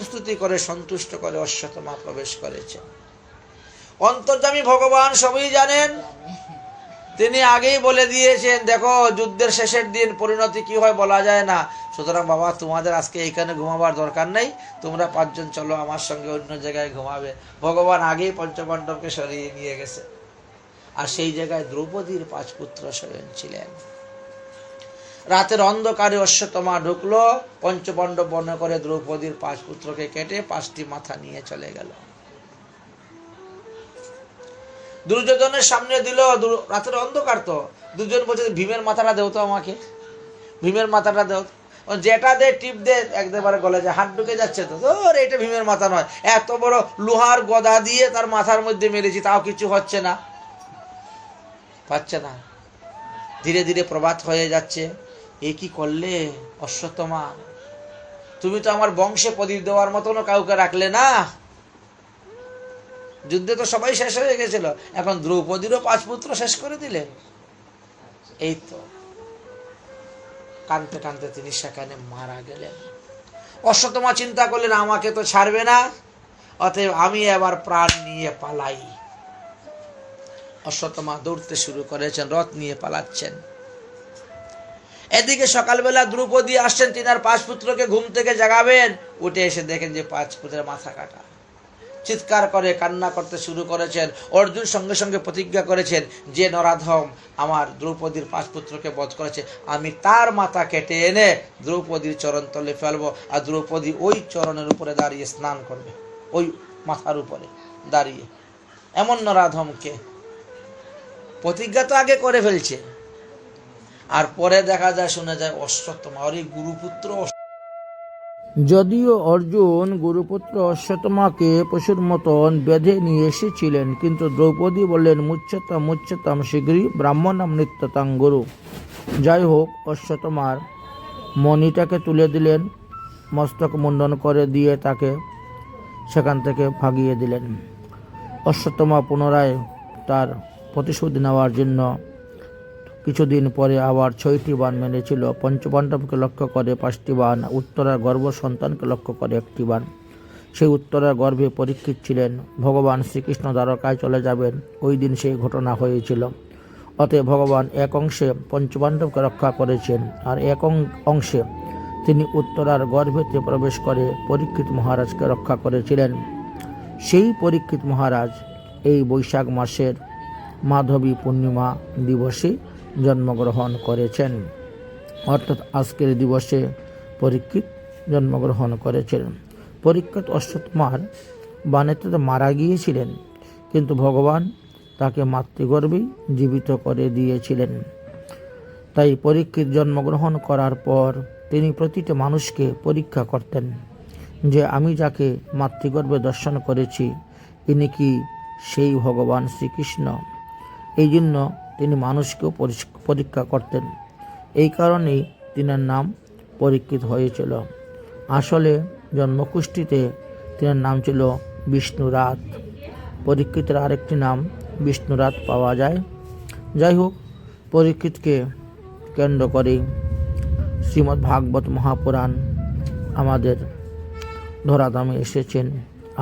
স্তুতি করে সন্তুষ্ট করে অশ্বত্থমা প্রবেশ করেছেন। অন্তর্যামী ভগবান সবই জানেন, তিনি আগেই বলে দিয়েছেন, দেখো যুদ্ধের শেষের দিন পরিণতি কি হয় বলা যায় না, সুতরাং বাবা তোমাদের আজকে এইখানে ঘুমাবার দরকার নেই, তোমরা 5 জন চলো আমার সঙ্গে অন্য জায়গায় ঘুমাবে। ভগবান আগেই পঞ্চপাণ্ডবকে সরিয়ে নিয়ে গেছে। আর সেই জায়গায় দ্রৌপদীর 5 পুত্র শয়ন ছিলেন। রাতের অন্ধকারে অশ্বত্থমা ঢুকলো, পঞ্চপাণ্ডব বর্ণ করে দ্রৌপদীর 5 পুত্রকে কেটে 5টি মাথা নিয়ে চলে গেল। দুর্যোধনের সামনে দিল, রাতের অন্ধকার তো, দুর্যোধন বলছে ভীমের মাথাটা দেও তো আমাকে, ভীমের মাথাটা দেও। যেটা দে টিপ দে একবারে গলে যায়, হাত ঢুকে যাচ্ছে তো, এটা ভীমের মাথা নয়, এত বড় লোহার গদা দিয়ে তার মাথার মধ্যে মেরেছি, তাও কিছু হচ্ছে না, পাচ্ছে না। ধীরে ধীরে প্রভাত হয়ে যাচ্ছে। এ কি করলে অশ্বত্থমা? তুমি তো আমার বংশে প্রদীপ দেওয়ার মতনও কাউকে রাখলে না। যুদ্ধে তো সবাই শেষ হয়ে গেছিল, এখন দ্রৌপদীরও 5 পুত্র শেষ করে দিলে। এই তো কাঁদতে কাঁদতে তিনি সেখানে মারা গেলেন। অশ্বত্থমা চিন্তা করলেন, আমাকে তো ছাড়বে না, অতএব আমি এবার প্রাণ নিয়ে পালাই। অশ্বত্থমা দৌড়তে শুরু করেছেন, রথ নিয়ে পালাচ্ছেন। এদিকে সকালবেলা দ্রৌপদী আসছেন, তিনি আর 5 পুত্রকে ঘুম থেকে জাগাবেন, উঠে এসে দেখেন যে 5 পুত্রের মাথা কাটা। চিৎকার করে কান্না করতে শুরু করেছেন। অর্জুন সঙ্গে সঙ্গে প্রতিজ্ঞা করেছেন, যে নরাধম আমার দ্রৌপদীর 5 পুত্রকে বধ করেছে, আমি তার মাথা কেটে এনে দ্রৌপদীর চরণ তলে ফেলবো, আর দ্রৌপদী ওই চরণের উপরে দাঁড়িয়ে স্নান করবে, ওই মাথার উপরে দাঁড়িয়ে। এমন নরাধমকে প্রতিজ্ঞা তো আগে করে ফেলছে, আর পরে দেখা যায়, শুনে যায় অশ্বত্থমা ওর গুরুপুত্র যদিও অর্জুন গুরুপুত্র অশ্বত্থামাকে পশুর মতন বেঁধে নিয়ে এসেছিলেন, কিন্তু দ্রৌপদী বললেন, মুচ্যতাম মুচ্যতাম শীঘ্রই ব্রাহ্মণাম নিত্যতাং গুরু। যাই হোক, অশ্বত্থামার মণিটাকে তুলে দিলেন, মস্তক মুন্ডন করে দিয়ে তাকে সেখান থেকে ভাগিয়ে দিলেন। অশ্বত্থামা পুনরায় তার প্রতিশোধ নেওয়ার জন্য কিছুদিন পরে আবার 6টি বাণ মেরেছিল। পঞ্চপাণ্ডবকে লক্ষ্য করে 5টি বাণ, উত্তরার গর্ভ সন্তানকে লক্ষ্য করে 1টি বাণ। সেই উত্তরার গর্ভে পরীক্ষিত ছিলেন। ভগবান শ্রীকৃষ্ণ দ্বারকায় চলে যাবেন, ওই দিন সেই ঘটনা হয়েছিল। অতএব ভগবান এক অংশে পঞ্চপাণ্ডবকে রক্ষা করেছেন, আর এক অংশে তিনি উত্তরার গর্ভেতে প্রবেশ করে পরীক্ষিত মহারাজকে রক্ষা করেছিলেন। সেই পরীক্ষিত মহারাজ এই বৈশাখ মাসের মাধবী পূর্ণিমা দিবসে জন্মগ্রহণ করেছেন, অর্থাৎ আজকের দিবসে পরীক্ষিত জন্মগ্রহণ করেছেন। পরীক্ষিত অশ্বত্থামার বাণেতে মারা গিয়েছিলেন, কিন্তু ভগবান তাকে মাতৃগর্ভেই জীবিত করে দিয়েছিলেন। তাই পরীক্ষিত জন্মগ্রহণ করার পর তিনি প্রতিটি মানুষকে পরীক্ষা করতেন যে আমি যাকে মাতৃগর্ভে দর্শন করেছি ইনি কি সেই ভগবান শ্রীকৃষ্ণ। এই জন্য তিনি মানুষকেও পরীক্ষা করতেন। এই কারণেই তিনার নাম পরীক্ষিত হয়েছিল। আসলে জন্মকুষ্ঠিতে তিনার নাম ছিল বিষ্ণুরাত। পরীক্ষিতের আরেকটি নাম বিষ্ণুরাত পাওয়া যায়। যাই হোক, পরীক্ষিতকে কেন্দ্র করে শ্রীমদ্ ভাগবত মহাপুরাণ আমাদের ধরাধামে এসেছেন।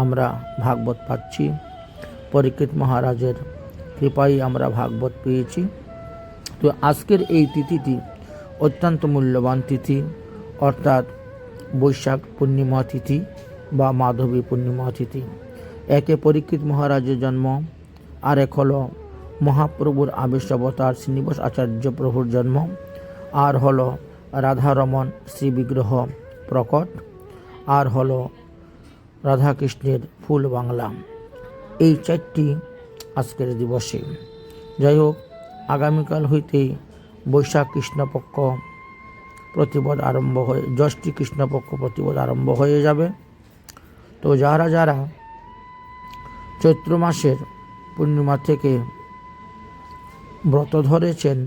আমরা ভাগবত পাচ্ছি, পরীক্ষিত মহারাজের কৃপায় আমরা ভাগবত পেয়েছি। তো আজকের এই তিথিটি অত্যন্ত মূল্যবান তিথি, অর্থাৎ বৈশাখ পূর্ণিমা তিথি বা মাধবী পূর্ণিমা তিথি। একে পরীক্ষিত মহারাজের জন্ম, আর এক হলো মহাপ্রভুর আবির্ষ অবতার শ্রীনিবাস আচার্য প্রভুর জন্ম, আর হলো রাধারমণ শ্রী বিগ্রহ প্রকট, আর হলো রাধাকৃষ্ণের ফুল বাংলা। এই 4টি আজকের দিবসে। যাই হোক, আগামীকাল হইতেই বৈশাখ কৃষ্ণপক্ষ প্রতিপদ আরম্ভ হয়ে জ্যৈষ্ঠী কৃষ্ণপক্ষ প্রতিপদ আরম্ভ হয়ে যাবে। তো যারা যারা চৈত্র মাসের পূর্ণিমা থেকে ব্রত ধরেছেন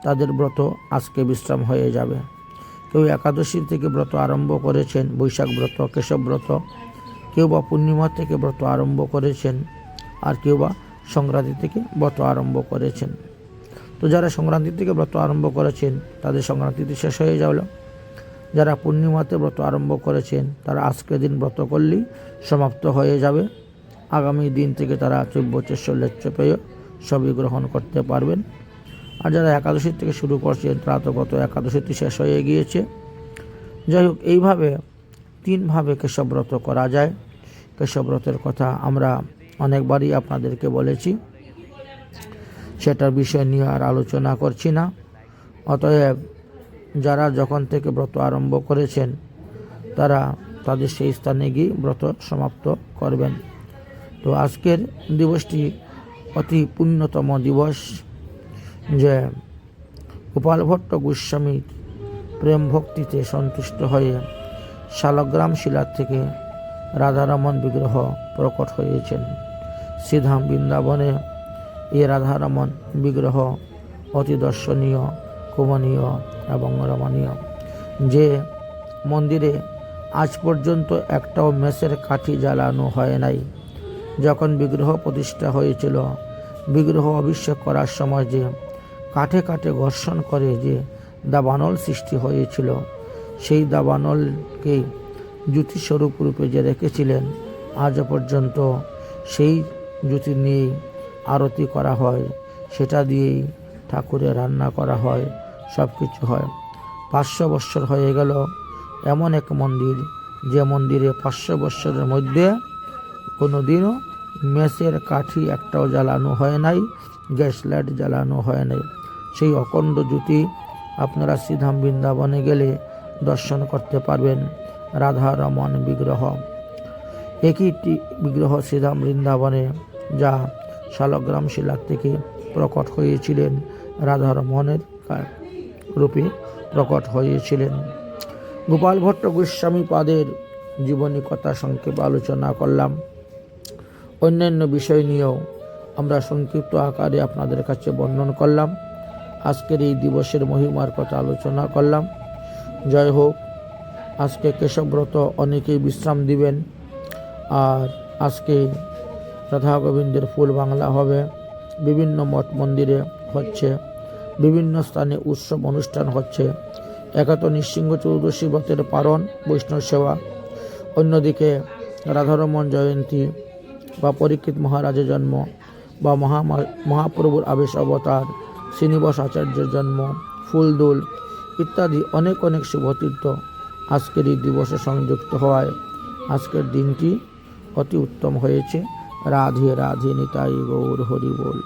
তাদের ব্রত আজকে বিশ্রাম হয়ে যাবে। কেউ একাদশী থেকে ব্রত আরম্ভ করেছেন, বৈশাখ ব্রত, কেশব ব্রত, কেউ বা পূর্ণিমা থেকে ব্রত আরম্ভ করেছেন, আর কেউ বা সংক্রান্তি থেকে ব্রত আরম্ভ করেছেন। তো যারা সংক্রান্তি থেকে ব্রত আরম্ভ করেছেন তাদের সংক্রান্তিতে শেষ হয়ে যাবে। যারা পূর্ণিমাতে ব্রত আরম্ভ করেছেন তারা আজকের দিন ব্রত করলেই সমাপ্ত হয়ে যাবে। আগামী দিন থেকে তারা চৈবচস্য লেচ্ছপেয় সবই গ্রহণ করতে পারবেন। আর যারা একাদশী থেকে শুরু করছেন তারা তো গত একাদশীতে শেষ হয়ে গিয়েছে। যাই হোক, এইভাবে 3ভাবে কেশবব্রত করা যায়। কেশবব্রতের কথা আমরা অনেকবারই আপনাদেরকে বলেছি, সেটার বিষয় নিয়ে আর আলোচনা করছি না। অতএব যারা যখন থেকে ব্রত আরম্ভ করেছেন তারা তাদের সেই স্থানে গিয়ে ব্রত সমাপ্ত করবেন। তো আজকের দিবসটি অতি পুণ্যতম দিবস, যে গোপাল ভট্ট গোস্বামীর প্রেম ভক্তিতে সন্তুষ্ট হয়ে শালগ্রাম শিলার থেকে রাধারমণ বিগ্রহ প্রকট হয়েছেন। শ্রীধাম বৃন্দাবনে এই রাধারমণ বিগ্রহ অতি দর্শনীয়, কমনীয় এবং রমণীয়। যে মন্দিরে আজ পর্যন্ত একটাও মেষের কাঠি জ্বালানো হয় নাই। যখন বিগ্রহ প্রতিষ্ঠা হয়েছিল, বিগ্রহ অভিষেক করার সময় যে কাঠে কাঠে ঘর্ষণ করে যে দাবানল সৃষ্টি হয়েছিল, সেই দাবানলকে জ্যোতিস্বরূপ রূপে যে রেখেছিলেন, আজ পর্যন্ত সেই জ্যোতি নিয়েই আরতি করা হয়, সেটা দিয়েই ঠাকুরের রান্না করা হয়, সব কিছু হয়। 500 বৎসর হয়ে গেল এমন এক মন্দির, যে মন্দিরে 500 বৎসরের মধ্যে কোনোদিনও মেষের কাঠি একটাও জ্বালানো হয় নাই, গ্যাস লাইট জ্বালানো হয় নাই। সেই অখণ্ড জ্যোতি আপনারা শ্রীধাম বৃন্দাবনে গেলে দর্শন করতে পারবেন। রাধা রমণ বিগ্রহ, একই বিগ্রহ শ্রীধাম বৃন্দাবনে, যা শালগ্রাম শিলার থেকে প্রকট হয়েছিলেন, রাধা রমণের রূপে প্রকট হয়েছিলেন। গোপাল ভট্ট গোস্বামী পাদের জীবনী কথা সংক্ষেপে আলোচনা করলাম। অন্যান্য বিষয় নিয়েও আমরা সংক্ষিপ্ত আকারে আপনাদের কাছে বর্ণন করলাম। আজকের এই দিবসের মহিমার কথা আলোচনা করলাম। জয় হোক। আজকে কেশবব্রত অনেকেই বিশ্রাম দিবেন, আর আজকে রাধা গোবিন্দের ফুল বাংলা হবে, বিভিন্ন মঠ মন্দিরে হচ্ছে, বিভিন্ন স্থানে উৎসব অনুষ্ঠান হচ্ছে। একে তো নৃসিংহ চতুর্দশী ব্রতের পারণ, বৈষ্ণব সেবা, অন্যদিকে রাধারমণ জয়ন্তী বা পরীক্ষিত মহারাজের জন্ম বা মহাপ্রভুর আবেশ অবতার, শ্রীনিবাস আচার্যের জন্ম, ফুলদুল ইত্যাদি অনেক অনেক শুভতীর্থ আজকের এই দিবসে সংযুক্ত হওয়ায় আজকের দিনটি অতি উত্তম হয়েছে। রাধে রাধে নিতাই গৌর হরি বল।